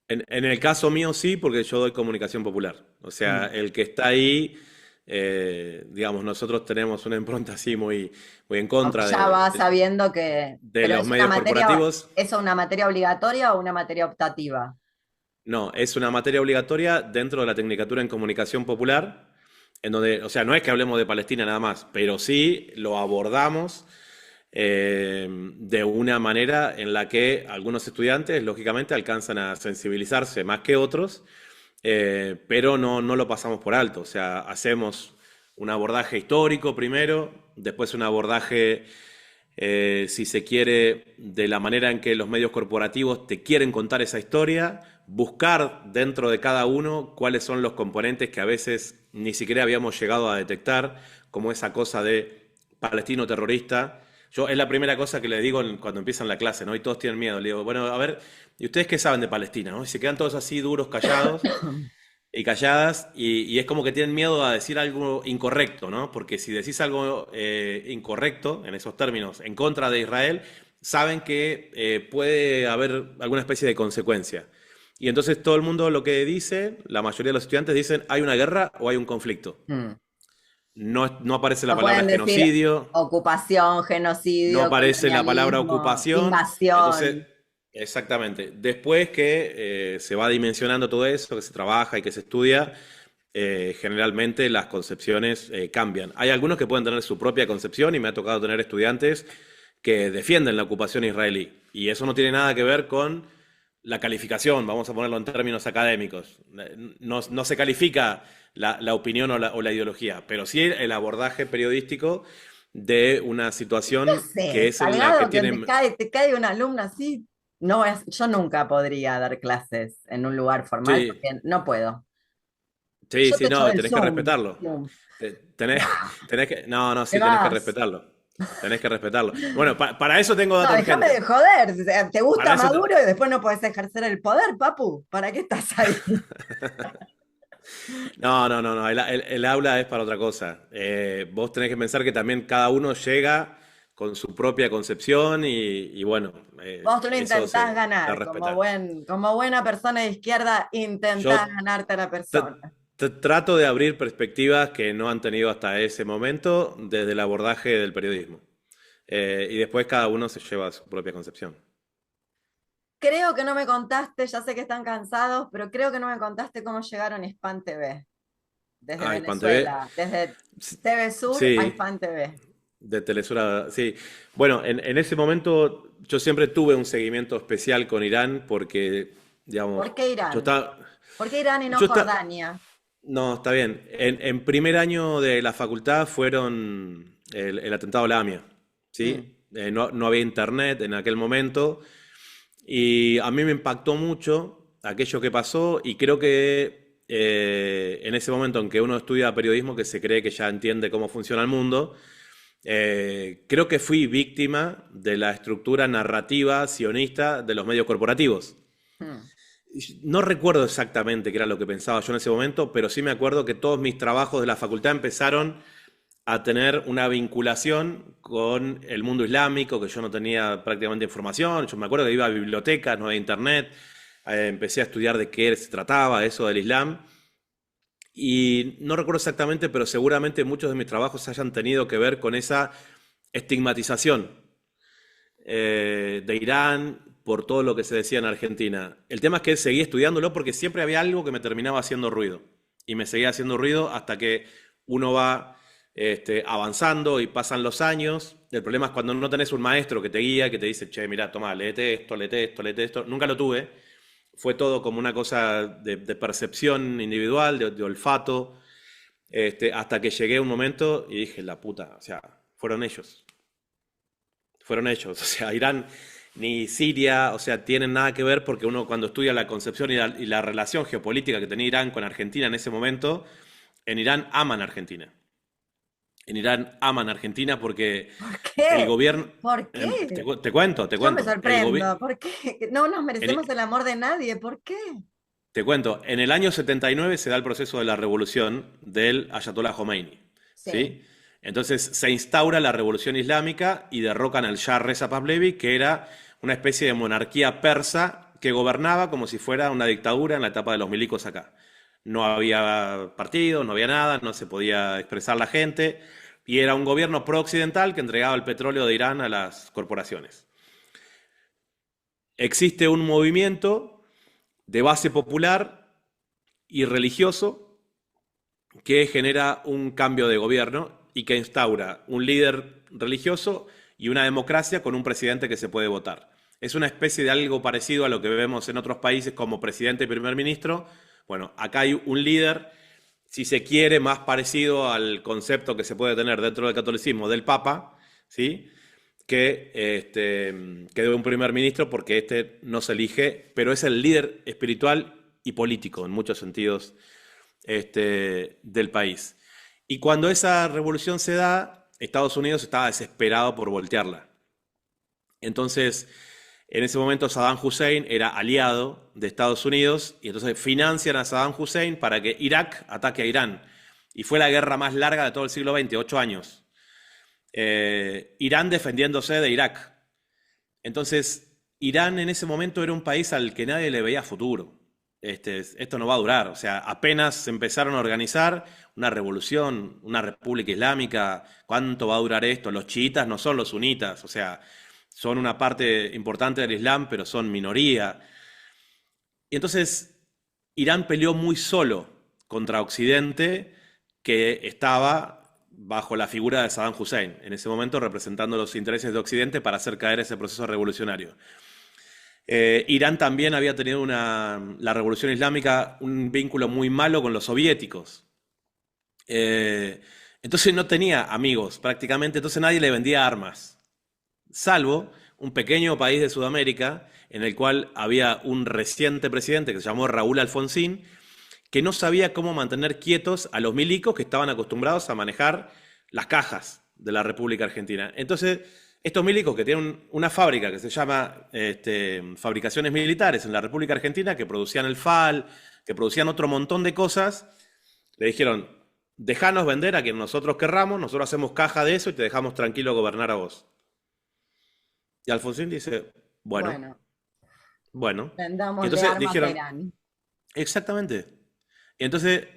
En el caso mío sí, porque yo doy comunicación popular. O sea, Mm. el que está ahí, digamos, nosotros tenemos una impronta así muy, muy en contra Ya va sabiendo que, de pero los es una medios materia, corporativos. ¿es una materia obligatoria o una materia optativa? No, es una materia obligatoria dentro de la Tecnicatura en Comunicación Popular, en donde, o sea, no es que hablemos de Palestina nada más, pero sí lo abordamos de una manera en la que algunos estudiantes, lógicamente, alcanzan a sensibilizarse más que otros, pero no lo pasamos por alto. O sea, hacemos un abordaje histórico primero, después un abordaje, si se quiere, de la manera en que los medios corporativos te quieren contar esa historia, buscar dentro de cada uno cuáles son los componentes que a veces ni siquiera habíamos llegado a detectar, como esa cosa de palestino terrorista. Yo es la primera cosa que le digo cuando empiezan la clase, ¿no? Y todos tienen miedo. Le digo, bueno, a ver, ¿y ustedes qué saben de Palestina, no? Y se quedan todos así duros, callados y calladas, y es como que tienen miedo a decir algo incorrecto, ¿no? Porque si decís algo incorrecto, en esos términos, en contra de Israel, saben que puede haber alguna especie de consecuencia. Y entonces todo el mundo lo que dice, la mayoría de los estudiantes dicen, hay una guerra o hay un conflicto. Mm. No aparece la No palabra pueden decir genocidio, ocupación, no genocidio, aparece la palabra colonialismo, ocupación. Entonces, invasión. exactamente, después que se va dimensionando todo eso, que se trabaja y que se estudia, generalmente las concepciones cambian. Hay algunos que pueden tener su propia concepción y me ha tocado tener estudiantes que defienden la ocupación israelí. Y eso no tiene nada que ver con la calificación, vamos a ponerlo en términos académicos. No se califica la opinión o la ideología, pero sí el abordaje periodístico de una No situación que sé, es en la que Salgado, que tienen... te cae una alumna así, no es, yo nunca podría dar clases en un lugar formal Sí, porque no puedo. sí, Yo te sí, echo no, del tenés que Zoom. respetarlo. Zoom. Tenés, No, tenés que, no, no, ¿qué sí, tenés que más? respetarlo. Tenés que respetarlo. Bueno, para eso tengo No, data déjame urgente. de joder. O sea, ¿te Para gusta eso, Maduro y después no podés ejercer el poder, papu? ¿Para qué estás ahí? no, el aula es para otra cosa. Vos tenés que pensar que también cada uno llega con su propia concepción y bueno, Vos tú lo eso intentás se ganar, respeta. como buena persona de izquierda, intentás Yo ganarte a la persona. t- trato de abrir perspectivas que no han tenido hasta ese momento desde el abordaje del periodismo. Y después cada uno se lleva su propia concepción. Creo que no me contaste, ya sé que están cansados, pero creo que no me contaste cómo llegaron a Hispan TV desde Ah, Hispan TV. Venezuela, desde TV Sur a Sí, Hispan TV. de Telesura, sí. Bueno, en ese momento yo siempre tuve un seguimiento especial con Irán porque, digamos, ¿Por qué yo Irán? estaba, ¿Por qué Irán y no yo estaba, Jordania? no, está bien. En primer año de la facultad fueron el atentado a la AMIA, Mm. ¿sí? No había internet en aquel momento y a mí me impactó mucho aquello que pasó y creo que en ese momento en que uno estudia periodismo, que se cree que ya entiende cómo funciona el mundo, creo que fui víctima de la estructura narrativa sionista de los medios corporativos. Mm. No recuerdo exactamente qué era lo que pensaba yo en ese momento, pero sí me acuerdo que todos mis trabajos de la facultad empezaron a tener una vinculación con el mundo islámico, que yo no tenía prácticamente información. Yo me acuerdo que iba a bibliotecas, no había internet, empecé a estudiar de qué se trataba eso del Islam. Y no recuerdo exactamente, pero seguramente muchos de mis trabajos hayan tenido que ver con esa estigmatización de Irán por todo lo que se decía en Argentina. El tema es que seguí estudiándolo porque siempre había algo que me terminaba haciendo ruido. Y me seguía haciendo ruido hasta que uno va avanzando y pasan los años. El problema es cuando no tenés un maestro que te guía, que te dice, che, mira, toma, léete esto, léete esto, léete esto. Nunca lo tuve. Fue todo como una cosa de percepción individual, de olfato, hasta que llegué a un momento y dije, la puta, o sea, fueron ellos. Fueron ellos. O sea, Irán ni Siria, o sea, tienen nada que ver porque uno cuando estudia la concepción y la relación geopolítica que tenía Irán con Argentina en ese momento, en Irán aman a Argentina. En Irán aman a Argentina porque ¿Por el qué? gobierno... ¿Por te, qué? te cuento, te Yo me cuento. sorprendo. ¿Por qué? No nos En, merecemos el amor de nadie. ¿Por qué? te cuento, en el año 79 se da el proceso de la revolución del Ayatollah Khomeini, Sí. ¿sí? Entonces se instaura la revolución islámica y derrocan al Shah Reza Pahlavi, que era una especie de monarquía persa que gobernaba como si fuera una dictadura en la etapa de los milicos acá. No había partidos, no había nada, no se podía expresar la gente, y era un gobierno pro-occidental que entregaba el petróleo de Irán a las corporaciones. Existe un movimiento de base popular y religioso que genera un cambio de gobierno y que instaura un líder religioso y una democracia con un presidente que se puede votar. Es una especie de algo parecido a lo que vemos en otros países como presidente y primer ministro. Bueno, acá hay un líder, si se quiere, más parecido al concepto que se puede tener dentro del catolicismo del Papa, ¿sí? Que de un primer ministro, porque este no se elige, pero es el líder espiritual y político en muchos sentidos del país. Y cuando esa revolución se da, Estados Unidos estaba desesperado por voltearla. Entonces, en ese momento Saddam Hussein era aliado de Estados Unidos y entonces financian a Saddam Hussein para que Irak ataque a Irán. Y fue la guerra más larga de todo el siglo XX, 8 años. Irán defendiéndose de Irak. Entonces, Irán en ese momento era un país al que nadie le veía futuro. Esto no va a durar. O sea, apenas se empezaron a organizar una revolución, una república islámica. ¿Cuánto va a durar esto? Los chiitas no son los sunitas. O sea, son una parte importante del Islam, pero son minoría. Y entonces, Irán peleó muy solo contra Occidente, que estaba bajo la figura de Saddam Hussein, en ese momento representando los intereses de Occidente para hacer caer ese proceso revolucionario. Irán también había tenido la revolución islámica un vínculo muy malo con los soviéticos. Eh, entonces no tenía amigos prácticamente, entonces nadie le vendía armas, salvo un pequeño país de Sudamérica en el cual había un reciente presidente que se llamó Raúl Alfonsín, que no sabía cómo mantener quietos a los milicos que estaban acostumbrados a manejar las cajas de la República Argentina. Entonces, estos milicos que tienen una fábrica que se llama Fabricaciones Militares en la República Argentina, que producían el FAL, que producían otro montón de cosas, le dijeron, dejanos vender a quien nosotros querramos, nosotros hacemos caja de eso y te dejamos tranquilo gobernar a vos. Y Alfonsín dice, bueno, Bueno, bueno. Y vendámosle entonces armas a dijeron, Irán. exactamente. Y entonces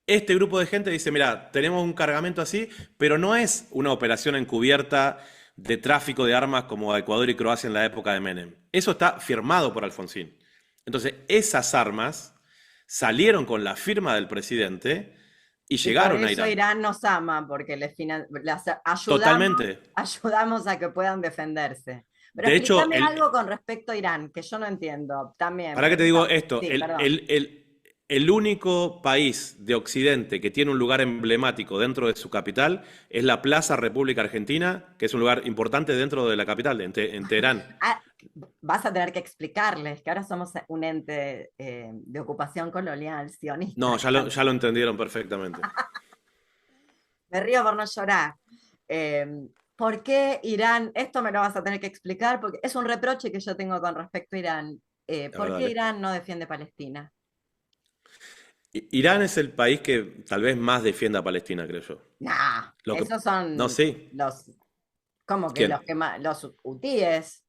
este grupo de gente dice, mira, tenemos un cargamento así, pero no es una operación encubierta de tráfico de armas como Ecuador y Croacia en la época de Menem. Eso está firmado por Alfonsín. Entonces, esas armas salieron con la firma del presidente y Y por llegaron a eso Irán. Irán nos ama, porque las ayudamos, Totalmente. ayudamos a que puedan defenderse. Pero De hecho, explícame algo con respecto a Irán, que yo no entiendo también. para que Porque te digo eso, esto, sí, perdón. el único país de Occidente que tiene un lugar emblemático dentro de su capital es la Plaza República Argentina, que es un lugar importante dentro de la capital, en Teherán. Ah, vas a tener que explicarles que ahora somos un ente de ocupación colonial, No, sionista. ya lo entendieron perfectamente. Me río por no llorar. Eh, ¿Por qué Irán? Esto me lo vas a tener que explicar porque es un reproche que yo tengo con respecto a Irán. A ver, ¿Por qué dale. Irán no defiende Palestina? Irán es el país que tal vez más defienda a Palestina, creo yo. Nah, Lo que, esos no, son sí. los, ¿cómo que ¿Quién? los que más, los hutíes?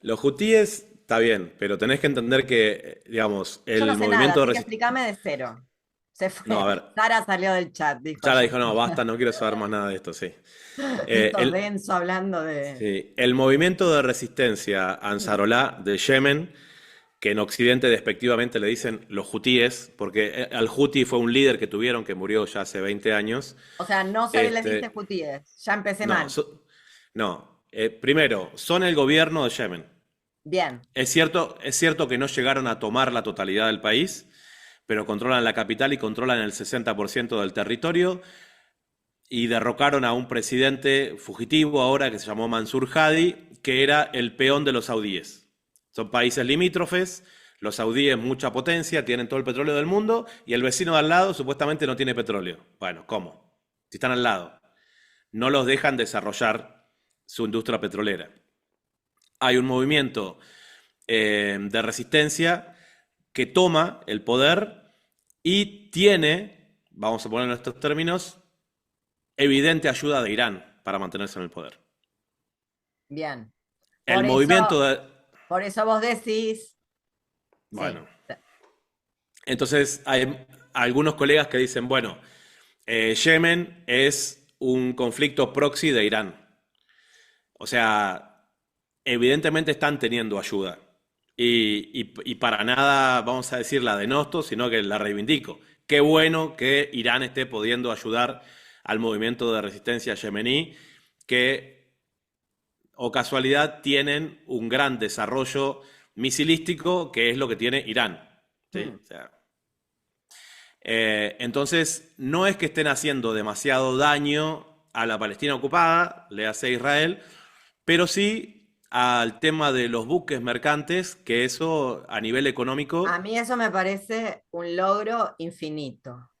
Los hutíes, está bien, pero tenés que entender que, digamos, Yo no el sé nada, movimiento de así que resistencia... explícame de cero. Se No, a fue. ver, Sara salió del chat, dijo ya la ya. dijo, no, basta, no quiero saber más nada de esto, sí. Eh, Hizo el, denso hablando de. sí, el movimiento de resistencia Ansarolá de Yemen, que en Occidente despectivamente le dicen los hutíes, porque al Huti fue un líder que tuvieron que murió ya hace 20 años. O sea, no se les dice Este, hutíes. Ya empecé no, mal. no. Primero, son el gobierno de Yemen. Bien. Es cierto que no llegaron a tomar la totalidad del país, pero controlan la capital y controlan el 60% del territorio y derrocaron a un presidente fugitivo ahora que se llamó Mansur Hadi, que era el peón de los saudíes. Son países limítrofes, los saudíes mucha potencia, tienen todo el petróleo del mundo y el vecino de al lado supuestamente no tiene petróleo. Bueno, ¿cómo? Si están al lado. No los dejan desarrollar su industria petrolera. Hay un movimiento de resistencia que toma el poder y tiene, vamos a poner en estos términos, evidente ayuda de Irán para mantenerse en el poder. Bien. El Por movimiento eso, de... por eso vos decís. Sí. Bueno, entonces hay algunos colegas que dicen, bueno, Yemen es un conflicto proxy de Irán. O sea, evidentemente están teniendo ayuda. Y para nada, vamos a decir, la denosto, sino que la reivindico. Qué bueno que Irán esté pudiendo ayudar al movimiento de resistencia yemení, que, o casualidad, tienen un gran desarrollo misilístico, que es lo que tiene Irán. ¿Sí? O sea, entonces, no es que estén haciendo demasiado daño a la Palestina ocupada, le hace Israel, pero sí al tema de los buques mercantes, que eso a nivel A económico, mí eso me parece un logro infinito,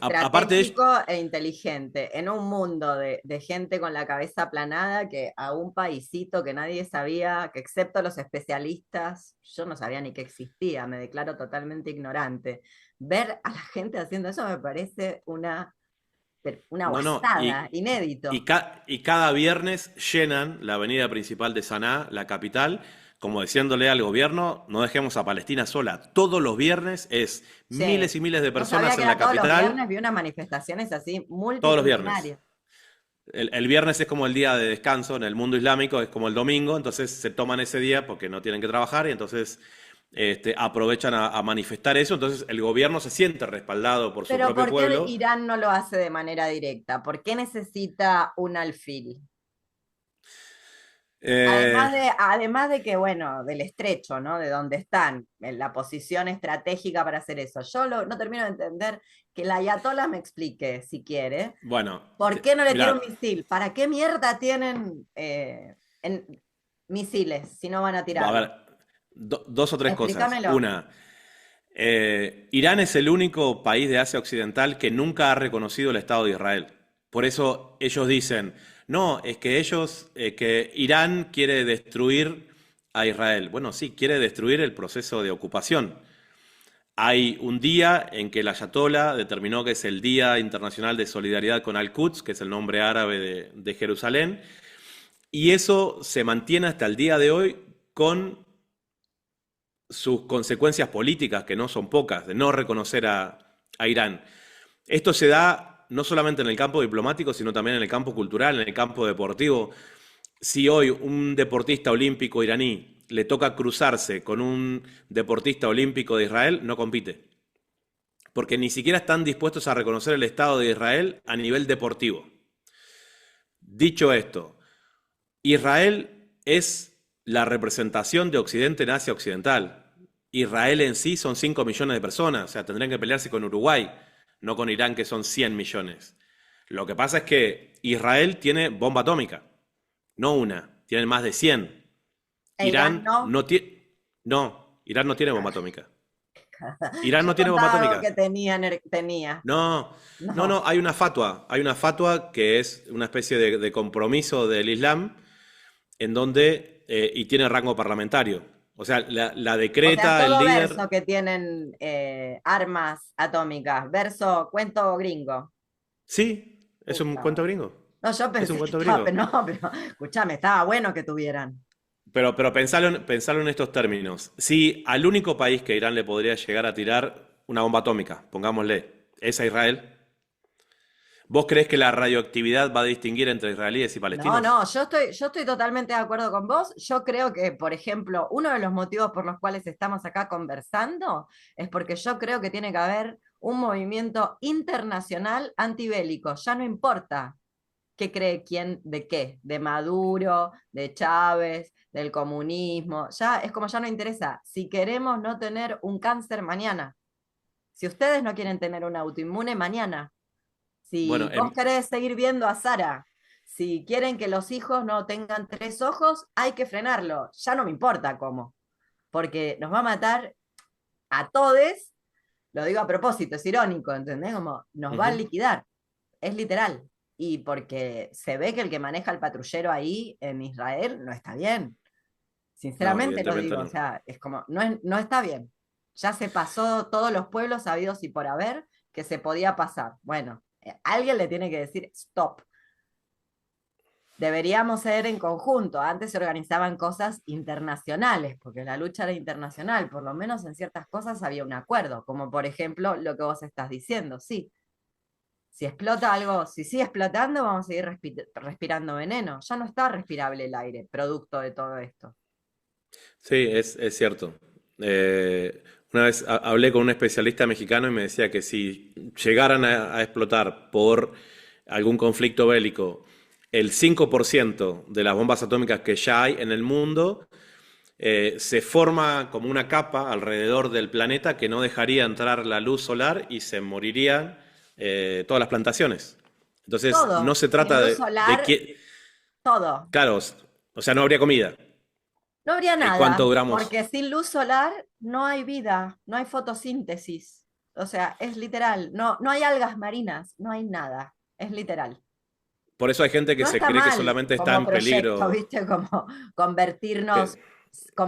aparte de ello, estratégico e inteligente, en un mundo de gente con la cabeza aplanada que a un paisito que nadie sabía, que excepto los especialistas, yo no sabía ni que existía, me declaro totalmente ignorante. Ver a la gente haciendo eso me parece una no, no, guasada, inédito. y cada viernes llenan la avenida principal de Sanaa, la capital, como diciéndole al gobierno, no dejemos a Palestina sola. Todos los viernes es Sí. miles y miles de No sabía personas que en era la todos los capital, viernes, vi unas manifestaciones así todos los viernes. multitudinarias. El viernes es como el día de descanso en el mundo islámico, es como el domingo, entonces se toman ese día porque no tienen que trabajar y entonces aprovechan a manifestar eso, entonces el gobierno se siente respaldado por su Pero propio ¿por qué pueblo. Irán no lo hace de manera directa? ¿Por qué necesita un alfil? Eh, Además de que, bueno, del estrecho, ¿no? De dónde están, en la posición estratégica para hacer eso. No termino de entender que la ayatollah me explique, si quiere, bueno, ¿por qué no le tira un mirá, misil? ¿Para qué mierda tienen misiles si no van a a tirarlos? ver, dos o tres cosas. Explícamelo. Una, Irán es el único país de Asia Occidental que nunca ha reconocido el Estado de Israel. Por eso ellos dicen, no, es que que Irán quiere destruir a Israel. Bueno, sí, quiere destruir el proceso de ocupación. Hay un día en que el Ayatollah determinó que es el Día Internacional de Solidaridad con Al-Quds, que es el nombre árabe de Jerusalén, y eso se mantiene hasta el día de hoy con sus consecuencias políticas, que no son pocas, de no reconocer a Irán. Esto se da no solamente en el campo diplomático, sino también en el campo cultural, en el campo deportivo. Si hoy un deportista olímpico iraní le toca cruzarse con un deportista olímpico de Israel, no compite. Porque ni siquiera están dispuestos a reconocer el Estado de Israel a nivel deportivo. Dicho esto, Israel es la representación de Occidente en Asia Occidental. Israel en sí son 5 millones de personas, o sea, tendrían que pelearse con Uruguay, no con Irán, que son 100 millones. Lo que pasa es que Israel tiene bomba atómica, no una, tienen más de 100. E Irán Irán no. no tiene... No, Irán no tiene bomba atómica. Irán Yo no tiene bomba contaba algo atómica. que tenía. No, no, No. no, hay una fatua que es una especie de compromiso del Islam en donde, y tiene rango parlamentario. O sea, la O sea, decreta el todo verso líder. que tienen armas atómicas, verso cuento gringo. Sí, es un Puta. cuento gringo. No, yo Es un pensé que cuento estaba, gringo. pero no, pero escúchame, estaba bueno que tuvieran. Pero pensalo en estos términos. Si al único país que Irán le podría llegar a tirar una bomba atómica, pongámosle, es a Israel, ¿vos creés que la radioactividad va a distinguir entre israelíes y No, palestinos? no, yo estoy totalmente de acuerdo con vos. Yo creo que, por ejemplo, uno de los motivos por los cuales estamos acá conversando es porque yo creo que tiene que haber un movimiento internacional antibélico. Ya no importa qué cree quién de qué, de Maduro, de Chávez, del comunismo. Ya es como ya no interesa. Si queremos no tener un cáncer mañana, si ustedes no quieren tener un autoinmune mañana, Bueno, si vos querés seguir viendo a Sara, si quieren que los hijos no tengan tres ojos, hay que frenarlo. Ya no me importa cómo, porque nos va a matar a todos. Lo digo a propósito, es irónico, ¿entendés? Como nos va a ujú. liquidar, es literal. Y porque se ve que el que maneja el patrullero ahí en Israel no está bien. No, Sinceramente lo evidentemente digo, o no. sea, es como, no está bien. Ya se pasó todos los pueblos sabidos y por haber que se podía pasar. Bueno, alguien le tiene que decir stop. Deberíamos ser en conjunto. Antes se organizaban cosas internacionales, porque la lucha era internacional, por lo menos en ciertas cosas había un acuerdo, como por ejemplo lo que vos estás diciendo, sí. Si explota algo, si sigue explotando, vamos a seguir respirando veneno. Ya no está respirable el aire, producto de todo esto. Sí, es cierto. Una vez hablé con un especialista mexicano y me decía que si llegaran a explotar por algún conflicto bélico el 5% de las bombas atómicas que ya hay en el mundo, se forma como una capa alrededor del planeta que no dejaría entrar la luz solar y se morirían todas las plantaciones. Entonces, no Todo, se sin trata luz de solar, que, todo. claro, o sea, no habría comida. No habría ¿Cuánto nada, duramos? porque sin luz solar no hay vida, no hay fotosíntesis. O sea, es literal, no hay algas marinas, no hay nada, es literal. Por eso hay gente que No se está cree que mal solamente está como en proyecto, peligro ¿viste? Como convertirnos, que,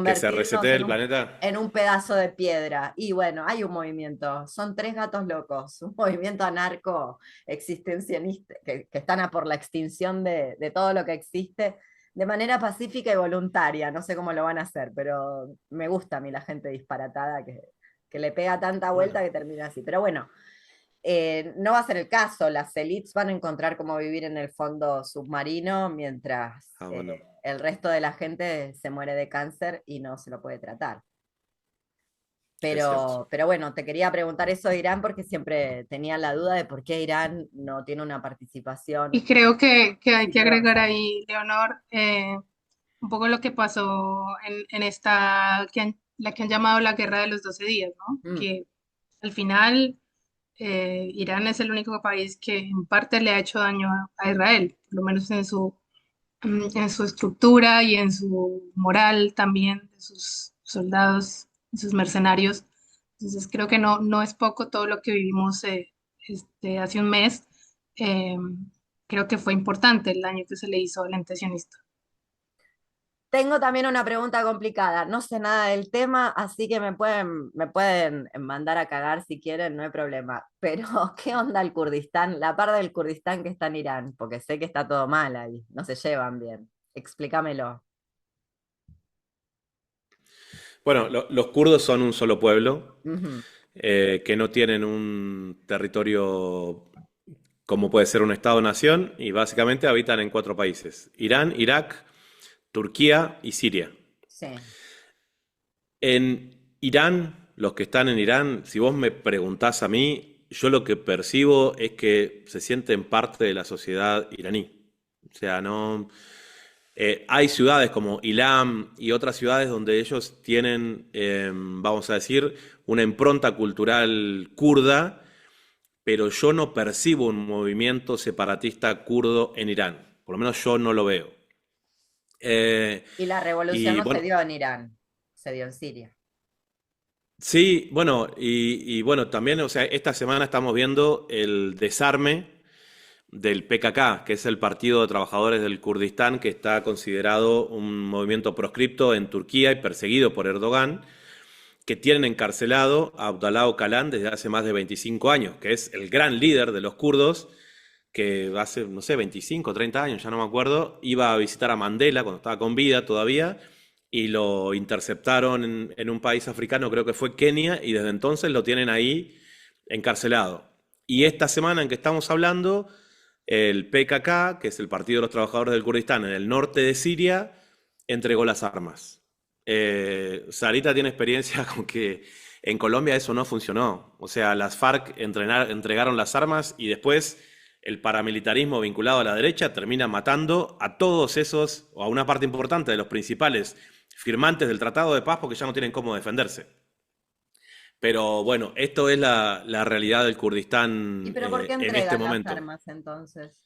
que se convertirnos resetee el planeta. en un pedazo de piedra. Y bueno, hay un movimiento, son tres gatos locos, un movimiento anarco existencialista, que están a por la extinción de todo lo que existe de manera pacífica y voluntaria. No sé cómo lo van a hacer, pero me gusta a mí la gente disparatada que le pega tanta vuelta Bueno, que termina así. Pero bueno, no va a ser el caso, las élites van a encontrar cómo vivir en el fondo submarino mientras bueno, el resto de la gente se muere de cáncer y no se lo puede tratar. es cierto. Pero bueno, te quería preguntar eso de Irán porque siempre tenía la duda de por qué Irán no tiene una Y participación creo que hay que agregar silerosa. ahí, Leonor, un poco lo que pasó en esta, la que han llamado la Guerra de los 12 días, ¿no? Mm. Que al final Irán es el único país que en parte le ha hecho daño a Israel, por lo menos en su estructura y en su moral también, de sus soldados, de sus mercenarios. Entonces creo que no es poco todo lo que vivimos hace un mes. Eh, Creo que fue importante el daño que se le hizo al antesionista. Tengo también una pregunta complicada. No sé nada del tema, así que me pueden mandar a cagar si quieren, no hay problema. Pero, ¿qué onda el Kurdistán? La parte del Kurdistán que está en Irán, porque sé que está todo mal ahí, no se llevan bien. Explícamelo. Bueno, los kurdos son un solo pueblo Ujú. que no tienen un territorio como puede ser un Estado-nación y básicamente habitan en cuatro países: Irán, Irak, Turquía y Siria. Sí. En Irán, los que están en Irán, si vos me preguntás a mí, yo lo que percibo es que se sienten parte de la sociedad iraní. O sea, no. Hay ciudades como Ilam y otras ciudades donde ellos tienen, vamos a decir, una impronta cultural kurda, pero yo no percibo un movimiento separatista kurdo en Irán. Por lo menos yo no lo veo. Eh, Y la revolución y no se bueno, dio en Irán, se dio en Siria. sí, bueno, y bueno, también, o sea, esta semana estamos viendo el desarme del PKK, que es el Partido de Trabajadores del Kurdistán, que está considerado un movimiento proscripto en Turquía y perseguido por Erdogan, que tienen encarcelado a Abdallah Öcalan desde hace más de 25 años, que es el gran líder de los kurdos, que hace, no sé, 25, 30 años, ya no me acuerdo, iba a visitar a Mandela cuando estaba con vida todavía, y lo interceptaron en un país africano, creo que fue Kenia, y desde entonces lo tienen ahí encarcelado. Y esta semana en que estamos hablando, el PKK, que es el Partido de los Trabajadores del Kurdistán, en el norte de Siria, entregó las armas. Sarita tiene experiencia con que en Colombia eso no funcionó. O sea, las FARC entregaron las armas y después el paramilitarismo vinculado a la derecha termina matando a todos esos, o a una parte importante de los principales firmantes del Tratado de Paz porque ya no tienen cómo defenderse. Pero bueno, esto es la realidad del ¿Y Kurdistán pero por qué en este entregan las momento. armas entonces?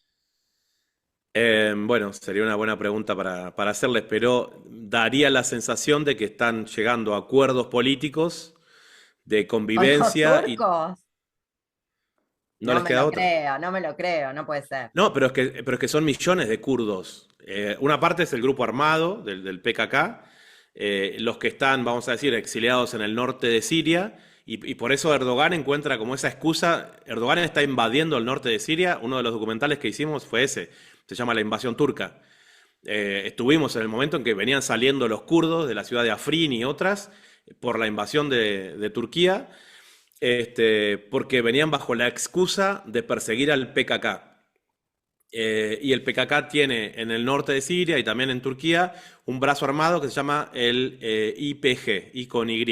Bueno, sería una buena pregunta para hacerles, pero daría la sensación de que están llegando a acuerdos políticos de ¿Con los convivencia y turcos? no No les me queda lo otra. creo, no me lo creo, no puede ser. No, pero es que son millones de kurdos. Una parte es el grupo armado del PKK, los que están, vamos a decir, exiliados en el norte de Siria, y por eso Erdogan encuentra como esa excusa. Erdogan está invadiendo el norte de Siria. Uno de los documentales que hicimos fue ese, se llama La invasión turca. Estuvimos en el momento en que venían saliendo los kurdos de la ciudad de Afrin y otras por la invasión de Turquía, porque venían bajo la excusa de perseguir al PKK. Y el PKK tiene en el norte de Siria y también en Turquía un brazo armado que se llama el YPG, y con Y.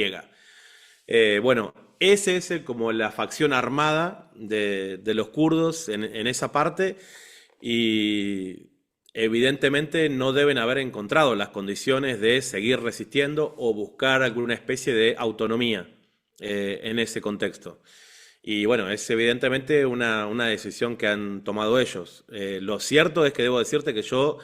Bueno, ese es como la facción armada de los kurdos en esa parte, y evidentemente no deben haber encontrado las condiciones de seguir resistiendo o buscar alguna especie de autonomía en ese contexto. Y bueno, es evidentemente una decisión que han tomado ellos. Lo cierto es que debo decirte que yo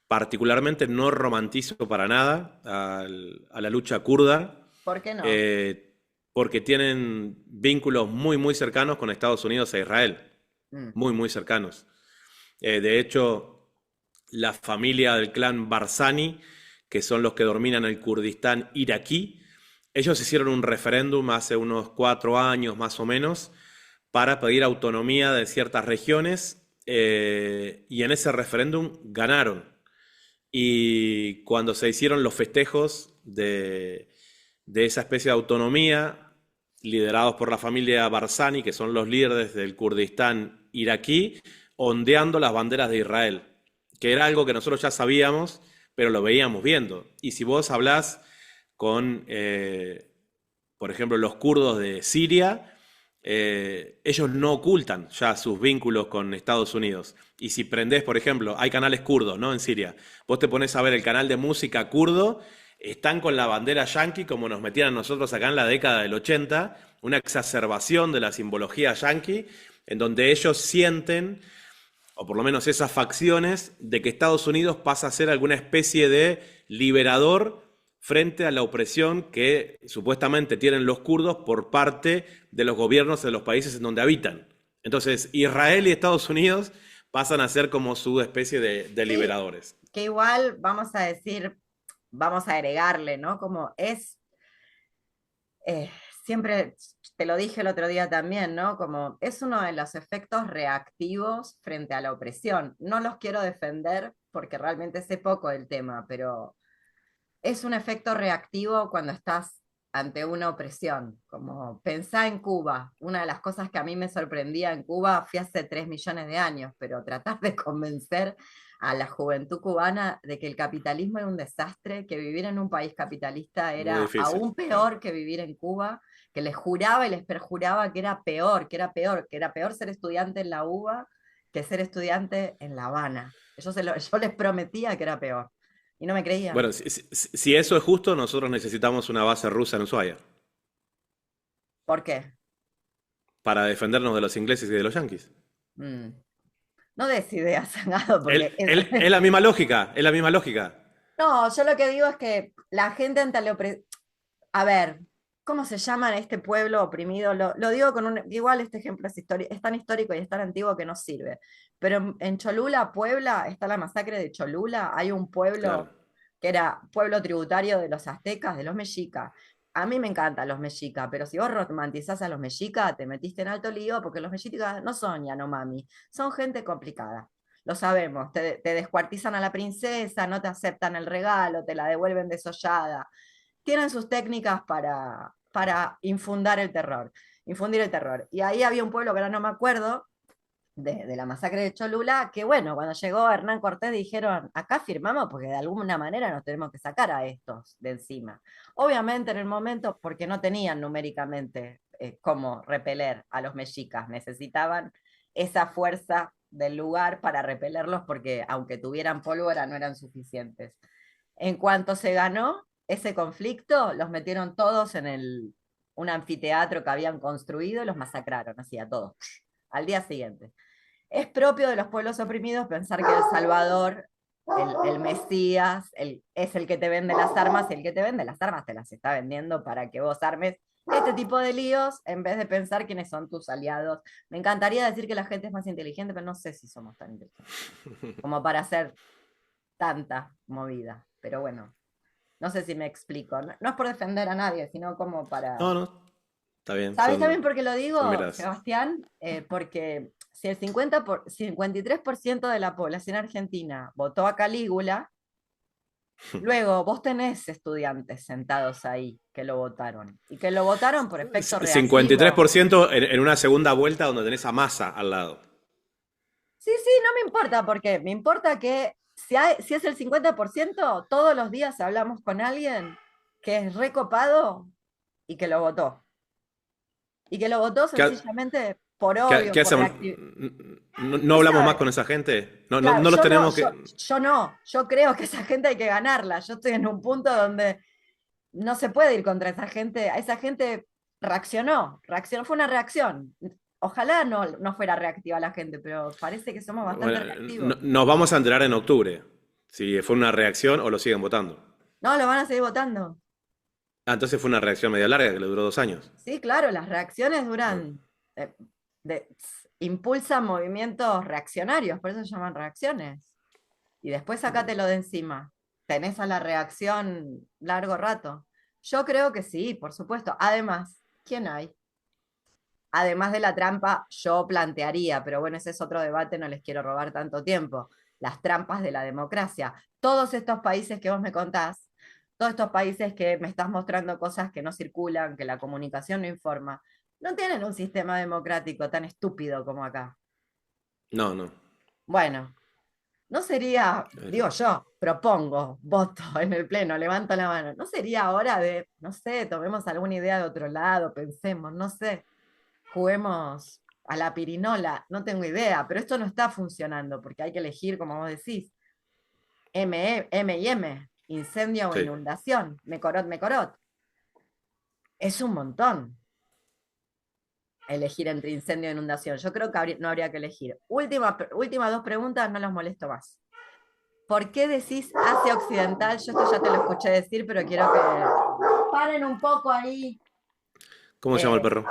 particularmente no romantizo para nada a la lucha kurda, ¿Por qué no? eh, porque tienen vínculos muy, muy cercanos con Estados Unidos e Israel, Mm. muy, muy cercanos. De hecho, la familia del clan Barzani, que son los que dominan el Kurdistán iraquí, ellos hicieron un referéndum hace unos 4 años más o menos para pedir autonomía de ciertas regiones, y en ese referéndum ganaron. Y cuando se hicieron los festejos de esa especie de autonomía, liderados por la familia Barzani, que son los líderes del Kurdistán iraquí, ondeando las banderas de Israel, que era algo que nosotros ya sabíamos, pero lo veíamos viendo. Y si vos hablás con, por ejemplo, los kurdos de Siria, ellos no ocultan ya sus vínculos con Estados Unidos. Y si prendés, por ejemplo, hay canales kurdos, ¿no? En Siria. Vos te pones a ver el canal de música kurdo, están con la bandera yanqui como nos metían a nosotros acá en la década del 80, una exacerbación de la simbología yanqui, en donde ellos sienten, o por lo menos esas facciones, de que Estados Unidos pasa a ser alguna especie de liberador frente a la opresión que supuestamente tienen los kurdos por parte de los gobiernos de los países en donde habitan. Entonces, Israel y Estados Unidos pasan a ser como su especie de Sí, liberadores. que igual vamos a decir, vamos a agregarle, ¿no? Como es, eh, siempre te lo dije el otro día también, ¿no? Como es uno de los efectos reactivos frente a la opresión. No los quiero defender porque realmente sé poco del tema, pero es un efecto reactivo cuando estás ante una opresión. Como pensá en Cuba. Una de las cosas que a mí me sorprendía en Cuba, fui hace 3 millones de años, pero tratar de convencer a la juventud cubana de que el capitalismo era un desastre, que vivir en un país capitalista Muy era difícil, aún claro. peor que vivir en Cuba, que les juraba y les perjuraba que era peor, que era peor, que era peor ser estudiante en la UBA que ser estudiante en La Habana. Yo les prometía que era peor y no me creían. Bueno, si eso es justo, nosotros necesitamos una base rusa en Ushuaia ¿Por qué? para defendernos de los ingleses y de los yanquis. Mm. No des ideas, Sangado, porque Es la misma lógica, es la misma lógica. no, yo lo que digo es que la gente ante la opresión. A ver, ¿cómo se llama este pueblo oprimido? Lo digo con un. Igual este ejemplo es tan histórico y es tan antiguo que no sirve. Pero en Cholula, Puebla, está la masacre de Cholula. Hay un Claro. pueblo que era pueblo tributario de los aztecas, de los mexicas. A mí me encantan los mexicas, pero si vos romantizás a los mexicas, te metiste en alto lío porque los mexicas no son Yanomami, son gente complicada. Lo sabemos, te descuartizan a la princesa, no te aceptan el regalo, te la devuelven desollada, tienen sus técnicas para infundir el terror. Y ahí había un pueblo que ahora no me acuerdo, de la masacre de Cholula, que bueno, cuando llegó Hernán Cortés dijeron, acá firmamos porque de alguna manera nos tenemos que sacar a estos de encima. Obviamente en el momento, porque no tenían numéricamente cómo repeler a los mexicas, necesitaban esa fuerza del lugar para repelerlos porque aunque tuvieran pólvora no eran suficientes. En cuanto se ganó ese conflicto, los metieron todos en un anfiteatro que habían construido y los masacraron, así a todos, al día siguiente. Es propio de los pueblos oprimidos pensar que el Salvador, el Mesías, es el que te vende las armas y el que te vende las armas te las está vendiendo para que vos armes este tipo de líos en vez de pensar quiénes son tus aliados. Me encantaría decir que la gente es más inteligente, pero no sé si somos tan inteligentes como para hacer tanta movida. Pero bueno, no sé si me explico. No, no es por defender a nadie, sino como No, para. no, está bien, ¿Sabes también por qué lo son digo, miradas. Sebastián? Porque si el 53% de la población argentina votó a Calígula, luego vos tenés estudiantes sentados ahí que lo votaron. Y que lo votaron por efecto reactivo. 53% en una segunda vuelta donde tenés a Massa al lado. Sí, sí, no me importa, porque me importa que si es el 50%, todos los días hablamos con alguien que es recopado y que lo votó. Y que lo votó ¿Qué, sencillamente por odio, qué por hacemos? reactividad. No Y hablamos más sabe, con esa gente? No, claro, no los yo no, tenemos que... yo no, yo creo que esa gente hay que ganarla. Yo estoy en un punto donde no se puede ir contra esa gente. A esa gente reaccionó, fue una reacción. Ojalá no fuera reactiva la gente, pero parece que somos bastante Bueno, reactivos. nos vamos a enterar en octubre si fue una reacción o lo siguen votando. No, lo van a seguir votando. Ah, entonces fue una reacción media larga que le duró 2 años. Sí, claro, las reacciones Ah. duran, eh, impulsan movimientos reaccionarios, por eso se llaman reacciones. Y después sacátelo de encima. Tenés a la reacción largo rato. Yo creo que sí, por supuesto. Además, ¿quién hay? Además de la trampa, yo plantearía, pero bueno, ese es otro debate, no les quiero robar tanto tiempo, las trampas de la democracia. Todos estos países que vos me contás, todos estos países que me estás mostrando cosas que no circulan, que la comunicación no informa, no tienen un sistema democrático tan estúpido como acá. No, no. Bueno, ¿no sería, Eh, digo yo, propongo, voto en el pleno, levanto la mano, ¿no sería hora de, no sé, tomemos alguna idea de otro lado, pensemos, no sé? juguemos a la pirinola, no tengo idea, pero esto no está funcionando porque hay que elegir, como vos decís, M y M, incendio o Sí. inundación, mecorot, mecorot. Es un montón elegir entre incendio e inundación. Yo creo que no habría que elegir. Últimas dos preguntas, no los molesto más. ¿Por qué decís Asia Occidental? Yo esto ya te lo escuché decir, pero quiero que paren un poco ahí. ¿Cómo se llama el Eh, perro?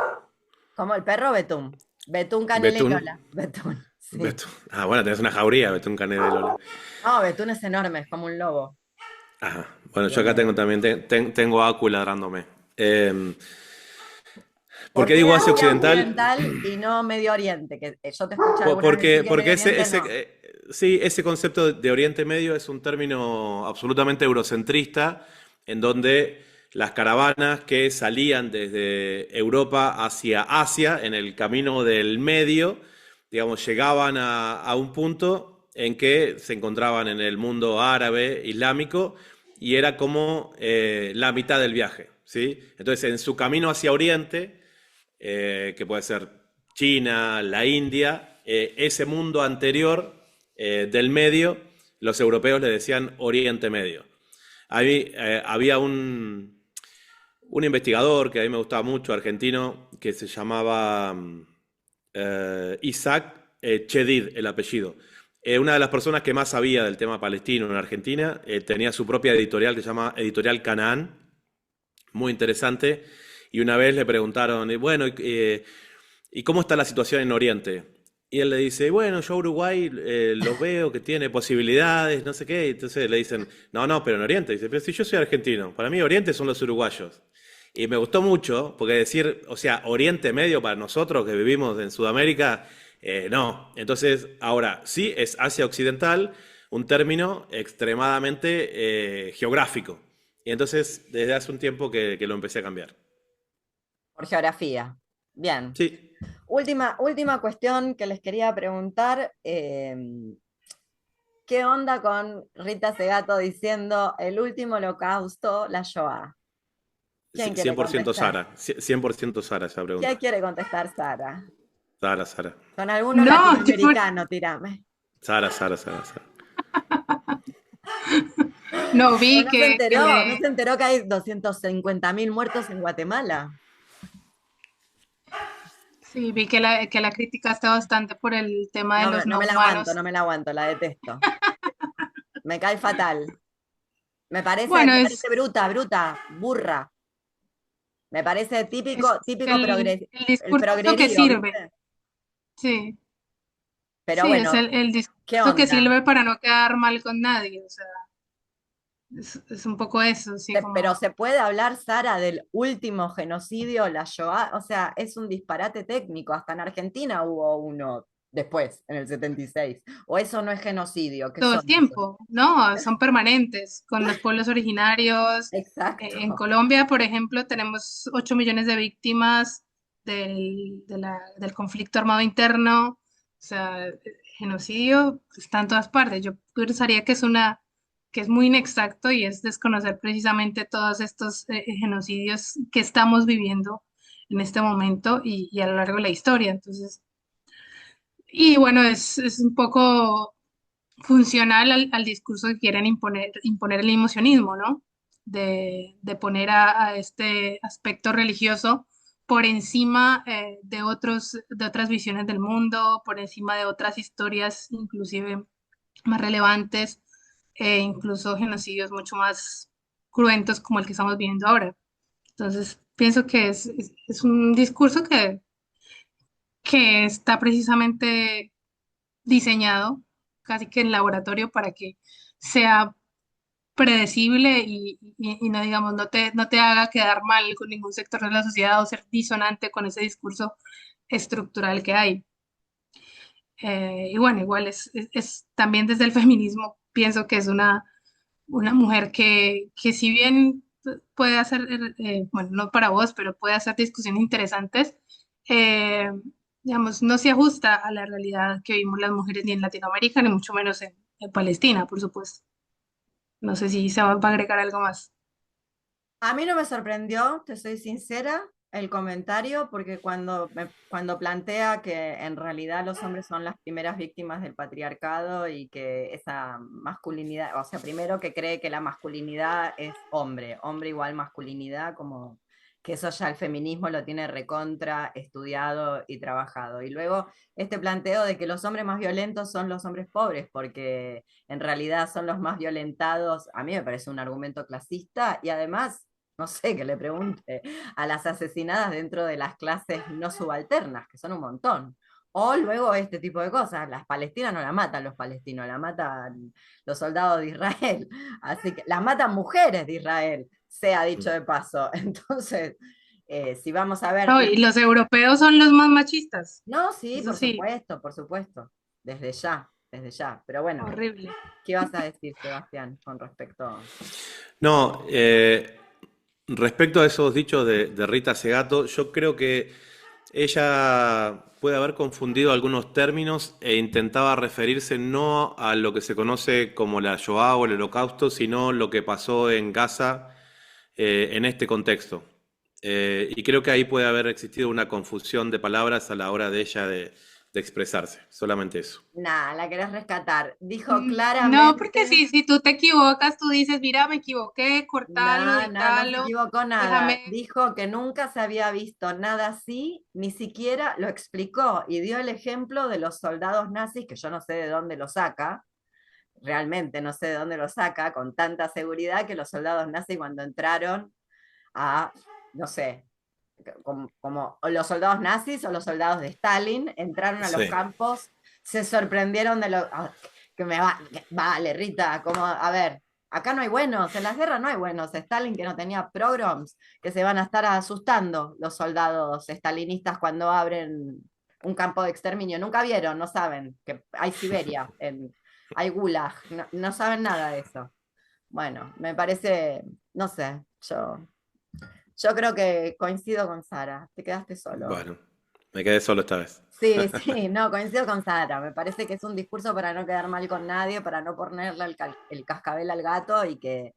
como el perro Betún. Betún, Canela y Betún. Lola. Betún, sí. Betún. Ah, bueno, tenés una jauría, Betún Canet de Lola. No, Betún es enorme, es como un lobo. Ajá. Bueno, yo acá Tiene... tengo también, tengo a Acu ladrándome. ¿Por ¿Por qué qué digo Asia Asia Occidental? Occidental y no Medio Oriente? Que yo te escuché algunas decir que Porque Medio Oriente no. sí, ese concepto de Oriente Medio es un término absolutamente eurocentrista, en donde las caravanas que salían desde Europa hacia Asia, en el camino del medio, digamos, llegaban a un punto en que se encontraban en el mundo árabe, islámico, y era como la mitad del viaje, ¿sí? Entonces, en su camino hacia Oriente, que puede ser China, la India, ese mundo anterior del medio, los europeos le decían Oriente Medio. Había un investigador que a mí me gustaba mucho, argentino, que se llamaba Isaac Chedid, el apellido. Una de las personas que más sabía del tema palestino en Argentina, tenía su propia editorial que se llama Editorial Canaán, muy interesante. Y una vez le preguntaron, bueno, ¿y cómo está la situación en Oriente? Y él le dice, bueno, yo a Uruguay los veo que tiene posibilidades, no sé qué. Y entonces le dicen, no, no, pero en Oriente. Dice, pero si yo soy argentino, para mí Oriente son los uruguayos. Y me gustó mucho, porque decir, o sea, Oriente Medio para nosotros que vivimos en Sudamérica, no. Entonces, ahora, sí, es Asia Occidental, un término extremadamente geográfico. Y entonces, desde hace un tiempo que lo empecé a cambiar. Por geografía. Bien. Sí, Última cuestión que les quería preguntar. ¿Qué onda con Rita Segato diciendo el último holocausto, la Shoah? ¿Quién quiere 100% contestar? Sara. 100% Sara esa ¿Quién pregunta. quiere contestar, Sara? Sara, Sara. Con alguno No, latinoamericano, tirame. Sara, Sara, Sara, Sara. no Pero vi que no se enteró que hay 250.000 muertos en Guatemala. sí, vi que la criticaste bastante por el tema de No, los no no me la aguanto, humanos. no me la aguanto, la detesto. Me cae fatal. Bueno, Me parece bruta, bruta, burra. Me parece es típico el el discurso que progrerío, sirve. ¿viste? Sí, Pero sí, es bueno, el ¿qué discurso que onda? sirve para no quedar mal con nadie. O sea, es un poco eso, sí, Pero como se puede hablar, Sara, del último genocidio, la Shoah, o sea, es un disparate técnico. Hasta en Argentina hubo uno después, en el 76. O eso no es genocidio, ¿qué todo el son esos? tiempo, ¿no? Son permanentes con los pueblos originarios. En Exacto. Colombia, por ejemplo, tenemos 8 millones de víctimas del conflicto armado interno. O sea, genocidio está en todas partes. Yo pensaría que que es muy inexacto y es desconocer precisamente todos estos genocidios que estamos viviendo en este momento y a lo largo de la historia. Entonces, y bueno, es un poco funcional al discurso que quieren imponer el emocionismo, ¿no? De poner a este aspecto religioso por encima de otras visiones del mundo, por encima de otras historias inclusive más relevantes, incluso genocidios mucho más cruentos como el que estamos viendo ahora. Entonces, pienso que es un discurso que está precisamente diseñado casi que en laboratorio para que sea predecible y no digamos, no te haga quedar mal con ningún sector de la sociedad o ser disonante con ese discurso estructural que hay. Y bueno, igual también desde el feminismo pienso que es una mujer que si bien puede hacer, bueno, no para vos, pero puede hacer discusiones interesantes, eh, digamos, no se ajusta a la realidad que vivimos las mujeres ni en Latinoamérica, ni mucho menos en Palestina, por supuesto. No sé si se va a agregar algo más. A mí no me sorprendió, te soy sincera. el comentario porque cuando plantea que en realidad los hombres son las primeras víctimas del patriarcado y que esa masculinidad, o sea, primero que cree que la masculinidad es hombre, hombre igual masculinidad, como que eso ya el feminismo lo tiene recontra estudiado y trabajado. Y luego este planteo de que los hombres más violentos son los hombres pobres, porque en realidad son los más violentados, a mí me parece un argumento clasista y además, no sé, que le pregunte a las asesinadas dentro de las clases no subalternas, que son un montón. O luego este tipo de cosas, las palestinas no la matan los palestinos, la matan los soldados de Israel, así que las matan mujeres de Israel, sea dicho de paso. Entonces, si vamos a ver... No, y los europeos son los más machistas. No, sí, Eso sí, por supuesto, desde ya. Pero bueno, horrible. ¿qué vas a decir, Sebastián, con respecto? No, respecto a esos dichos de Rita Segato, yo creo que ella puede haber confundido algunos términos e intentaba referirse no a lo que se conoce como la Shoah o el Holocausto, sino lo que pasó en Gaza en este contexto. Y creo que ahí puede haber existido una confusión de palabras a la hora de ella de expresarse, solamente eso. Nada, la querés rescatar. Dijo No, porque claramente. si tú te equivocas, tú dices, mira, me equivoqué, cortalo, No, no, no se editalo, equivocó nada. déjame. Dijo que nunca se había visto nada así, ni siquiera lo explicó y dio el ejemplo de los soldados nazis, que yo no sé de dónde lo saca, realmente no sé de dónde lo saca, con tanta seguridad que los soldados nazis cuando entraron a, no sé, como o los soldados nazis o los soldados de Stalin, entraron a los Sí. campos, se sorprendieron de lo... que me va, vale, Rita, como, a ver, acá no hay buenos, en las guerras no hay buenos. Stalin que no tenía pogroms, que se van a estar asustando los soldados stalinistas cuando abren un campo de exterminio. Nunca vieron, no saben, que hay Siberia, hay Gulag, no, no saben nada de eso. Bueno, me parece, no sé, yo creo que coincido con Sara, te quedaste solo. Bueno, me quedé solo esta vez. Sí, sí, no, coincido con Sara. Me parece que es un discurso para no quedar mal con nadie, para no ponerle el cascabel al gato y que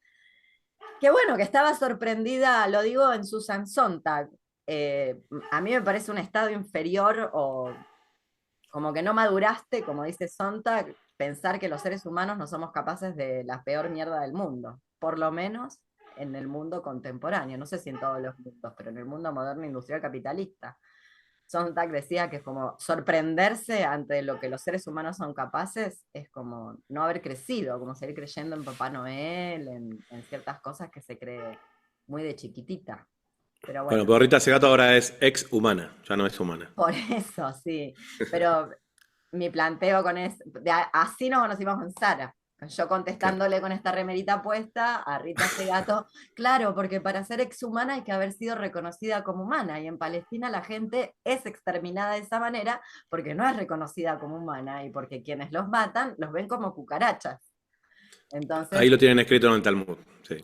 bueno, que estaba sorprendida, lo digo en Susan Sontag. A mí me parece un estado inferior o como que no maduraste, como dice Sontag, pensar que los seres humanos no somos capaces de la peor mierda del mundo, por lo menos en el mundo contemporáneo, no sé si en todos los mundos, pero en el mundo moderno industrial capitalista. Sontag decía que es como sorprenderse ante lo que los seres humanos son capaces, es como no haber crecido, como seguir creyendo en Papá Noel, en ciertas cosas que se cree muy de chiquitita. Pero Bueno, bueno, pero Rita Segato ahora es ex humana, ya no es humana. por eso sí. Pero mi planteo con es, así nos conocimos con Sara. Yo Claro. contestándole con esta remerita puesta a Rita Segato, claro, porque para ser exhumana hay que haber sido reconocida como humana, y en Palestina la gente es exterminada de esa manera porque no es reconocida como humana y porque quienes los matan los ven como cucarachas. Ahí Entonces, lo tienen escrito en el Talmud, sí.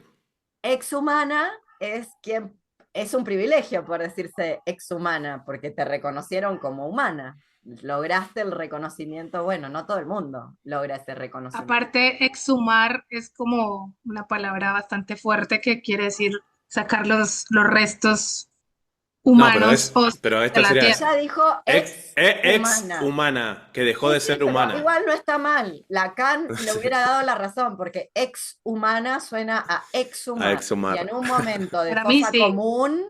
exhumana es quien es un privilegio por decirse exhumana, porque te reconocieron como humana. Lograste el reconocimiento, bueno, no todo el mundo logra ese reconocimiento. Aparte, exhumar es como una palabra bastante fuerte que quiere decir sacar los restos No, humanos o pero de esta la sería tierra. Ella dijo ex ex-humana. humana, que dejó Sí, de sí, ser pero humana. igual no está mal. Lacan le hubiera dado la razón, porque ex-humana suena a A exhumar. Y exhumar. en un momento de Para mí fosa sí. común,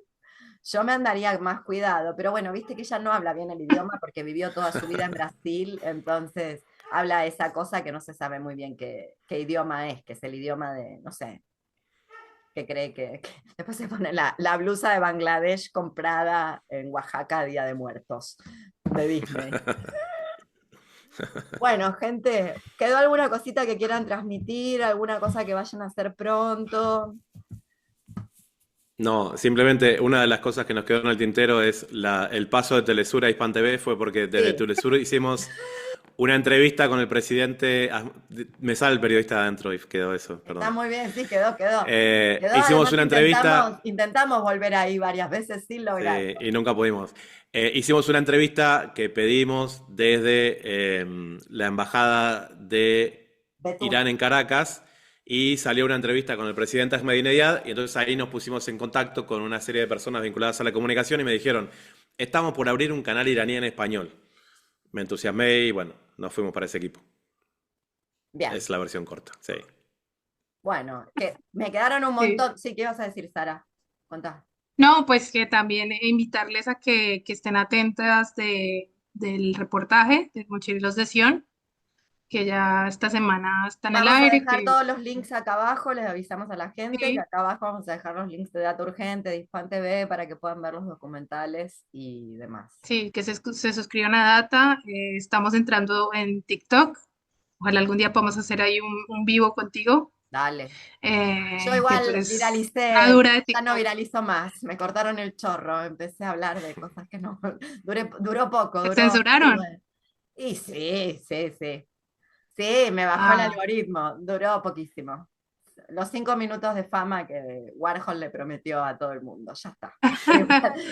yo me andaría más cuidado. Pero bueno, viste que ella no habla bien el idioma porque vivió toda su vida en Brasil, entonces habla esa cosa que no se sabe muy bien qué idioma es, que es el idioma de, no sé, que cree que después se pone la blusa de Bangladesh comprada en Oaxaca Día de Muertos de Disney. Bueno, gente, ¿quedó alguna cosita que quieran transmitir? ¿Alguna cosa que vayan a hacer pronto? No, simplemente una de las cosas que nos quedó en el tintero es el paso de Telesur a Hispan TV fue porque desde Sí, Telesur hicimos una entrevista con el presidente. Me sale el periodista adentro y quedó eso, está perdón. muy bien, sí, quedó. Quedó, Hicimos además una entrevista. intentamos volver ahí varias veces sin Sí, lograrlo. y nunca pudimos. Hicimos una entrevista que pedimos desde la embajada de Betún. Irán en Caracas y salió una entrevista con el presidente Ahmadinejad, y entonces ahí nos pusimos en contacto con una serie de personas vinculadas a la comunicación y me dijeron, estamos por abrir un canal iraní en español. Me entusiasmé y bueno, nos fuimos para ese equipo. Bien, Es la versión corta, sí. bueno, que me quedaron un Sí. montón. Sí, ¿qué ibas a decir, Sara? Contá. No, pues que también invitarles a que estén atentas del reportaje de Mochileros de Sion, que ya esta semana está en el Vamos a aire, dejar que todos los links acá abajo, les avisamos a la gente que sí, acá abajo vamos a dejar los links de Data Urgente, de Hispan TV, para que puedan ver los documentales y demás. sí, que se suscriban a Data. Estamos entrando en TikTok. Ojalá algún día podamos hacer ahí un vivo contigo, Dale. Yo que tú igual eres una viralicé, dura de ya no TikTok. viralizo más, me cortaron el chorro, empecé a hablar de cosas que no, duró poco, ¿Te duró, censuraron? y sí, sí, sí, sí, me bajó el Ah, algoritmo, duró poquísimo. Los 5 minutos de fama que Warhol le prometió a todo el mundo, ya está.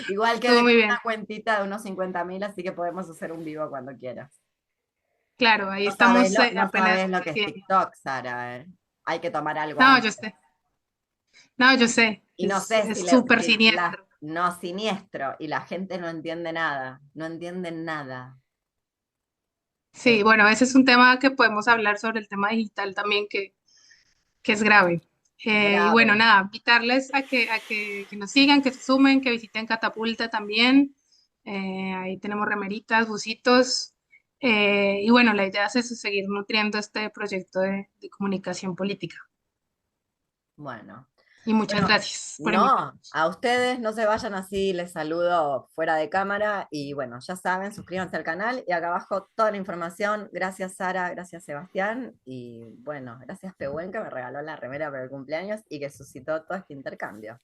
Igual estuvo quedé muy con bien. una cuentita de unos 50.000, así que podemos hacer un vivo cuando quieras. Claro, ahí No sabes estamos lo, no apenas sabes lo que es creciendo. TikTok, Sara, ¿eh? Hay que tomar algo No, yo antes. sé. No, yo sé. Y no sé Es súper siniestro. no siniestro, y la gente no entiende nada, no entienden nada. Sí, Es bueno, ese es un tema que podemos hablar sobre el tema digital también, que es grave. Y bueno, grave. nada, invitarles que nos sigan, que se sumen, que visiten Catapulta también. Ahí tenemos remeritas, busitos. Y bueno, la idea es eso, seguir nutriendo este proyecto de comunicación política. Bueno, Y muchas bueno, gracias por no, invitarnos. a ustedes no se vayan así, les saludo fuera de cámara y bueno, ya saben, suscríbanse al canal y acá abajo toda la información. Gracias Sara, gracias Sebastián y bueno, gracias Pehuen que me regaló la remera para el cumpleaños y que suscitó todo este intercambio.